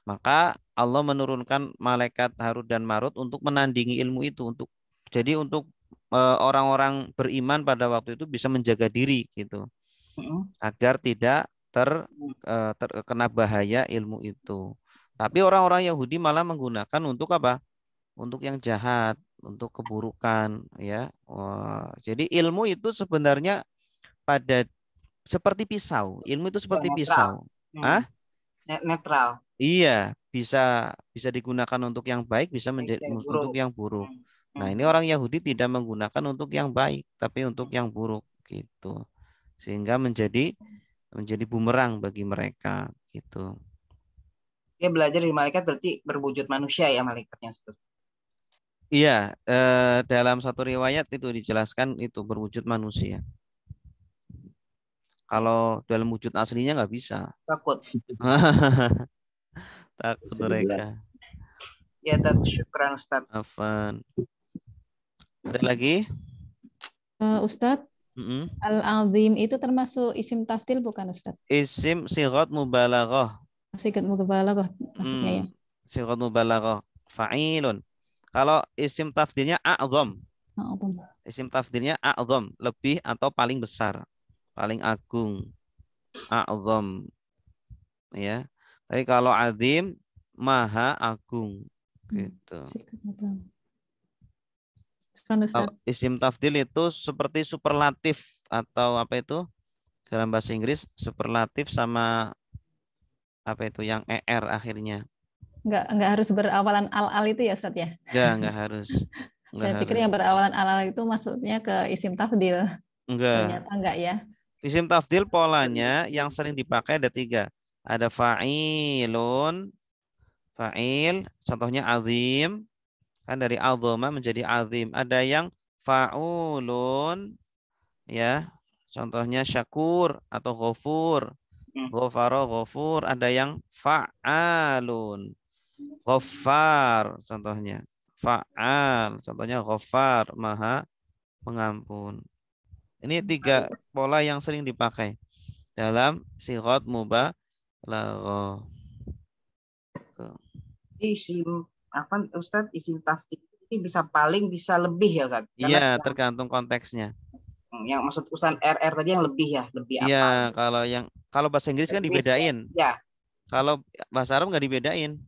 [SPEAKER 1] Maka Allah menurunkan malaikat Harut dan Marut untuk menandingi ilmu itu, untuk orang-orang beriman pada waktu itu bisa menjaga diri gitu, agar tidak terkena bahaya ilmu itu. Tapi orang-orang Yahudi malah menggunakan untuk apa? Untuk yang jahat, untuk keburukan, ya. Jadi ilmu itu sebenarnya seperti pisau. Ilmu itu seperti pisau.
[SPEAKER 3] Netral.
[SPEAKER 1] Iya, bisa digunakan untuk yang baik, bisa menjadi untuk yang buruk. Nah, ini orang Yahudi tidak menggunakan untuk yang baik, tapi untuk yang buruk gitu. Sehingga menjadi bumerang bagi mereka gitu.
[SPEAKER 3] Dia belajar dari malaikat berarti berwujud manusia ya malaikatnya.
[SPEAKER 1] Iya, dalam satu riwayat itu dijelaskan itu berwujud manusia. Kalau dalam wujud aslinya nggak bisa.
[SPEAKER 3] Takut.
[SPEAKER 1] Takut mereka.
[SPEAKER 3] Ya, dan syukran Ustaz.
[SPEAKER 1] Afan. Ada lagi?
[SPEAKER 2] Ustadz, Al-Azim itu termasuk isim tafdil bukan Ustadz?
[SPEAKER 1] Isim sighat mubalaghah.
[SPEAKER 2] Sighat mubalaghah maksudnya ya.
[SPEAKER 1] Sighat mubalaghah fa'ilun. Kalau isim tafdilnya a'zam. Isim tafdilnya a'zam, lebih atau paling besar, paling agung. A'zam. Ya. Tapi kalau azim maha agung gitu. Kalau isim tafdil itu seperti superlatif atau apa itu dalam bahasa Inggris, superlatif sama apa itu yang er akhirnya.
[SPEAKER 2] Enggak harus berawalan al itu ya Ustaz ya?
[SPEAKER 1] Enggak harus.
[SPEAKER 2] Saya pikir yang berawalan al itu maksudnya ke isim tafdil.
[SPEAKER 1] Enggak.
[SPEAKER 2] Ternyata enggak ya.
[SPEAKER 1] Isim tafdil polanya yang sering dipakai ada 3. Ada fa'ilun, fa'il, contohnya azim, kan dari azama menjadi azim. Ada yang fa'ulun, ya, contohnya syakur atau ghafur, ghafara, ghafur. Ada yang fa'alun, ghaffar, contohnya fa'al, contohnya ghaffar, maha pengampun. Ini 3 pola yang sering dipakai dalam sighat mubalaghah.
[SPEAKER 3] Isim apa Ustadz, isim tafdil ini bisa lebih ya Ustadz?
[SPEAKER 1] Iya, tergantung konteksnya.
[SPEAKER 3] Yang maksud urusan RR tadi yang lebih ya, lebih apa?
[SPEAKER 1] Iya, kalau bahasa Inggris kan dibedain.
[SPEAKER 3] Ya.
[SPEAKER 1] Kalau bahasa Arab nggak dibedain.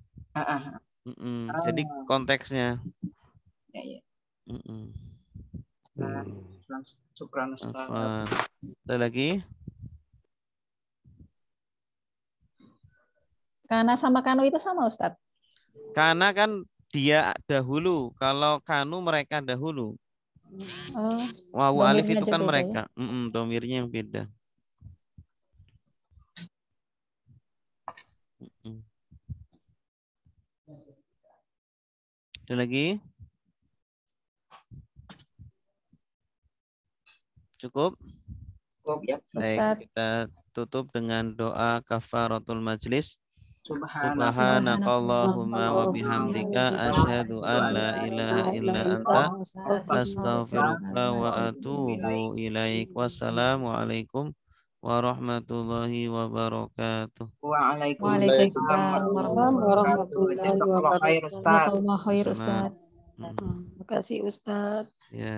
[SPEAKER 1] Jadi konteksnya.
[SPEAKER 3] Ya. Syukran Ustaz.
[SPEAKER 1] Ada lagi?
[SPEAKER 2] Kana sama kanu itu sama Ustaz?
[SPEAKER 1] Kana kan dia dahulu, kalau kanu mereka dahulu. Wawu alif itu kan mereka. Ya? Domirnya yang beda. Ada lagi? Cukup?
[SPEAKER 3] Cukup ya.
[SPEAKER 1] Baik, kita tutup dengan doa kafaratul majlis. Subhanakallahumma wa bihamdika asyhadu an la ilaha illa anta astaghfiruka wa atubu ilaik. Wassalamualaikum warahmatullahi wabarakatuh.
[SPEAKER 3] Waalaikumsalam warahmatullahi wabarakatuh.
[SPEAKER 2] Jazakallahu khair Ustaz.
[SPEAKER 5] Terima kasih Ustaz.
[SPEAKER 1] Ya.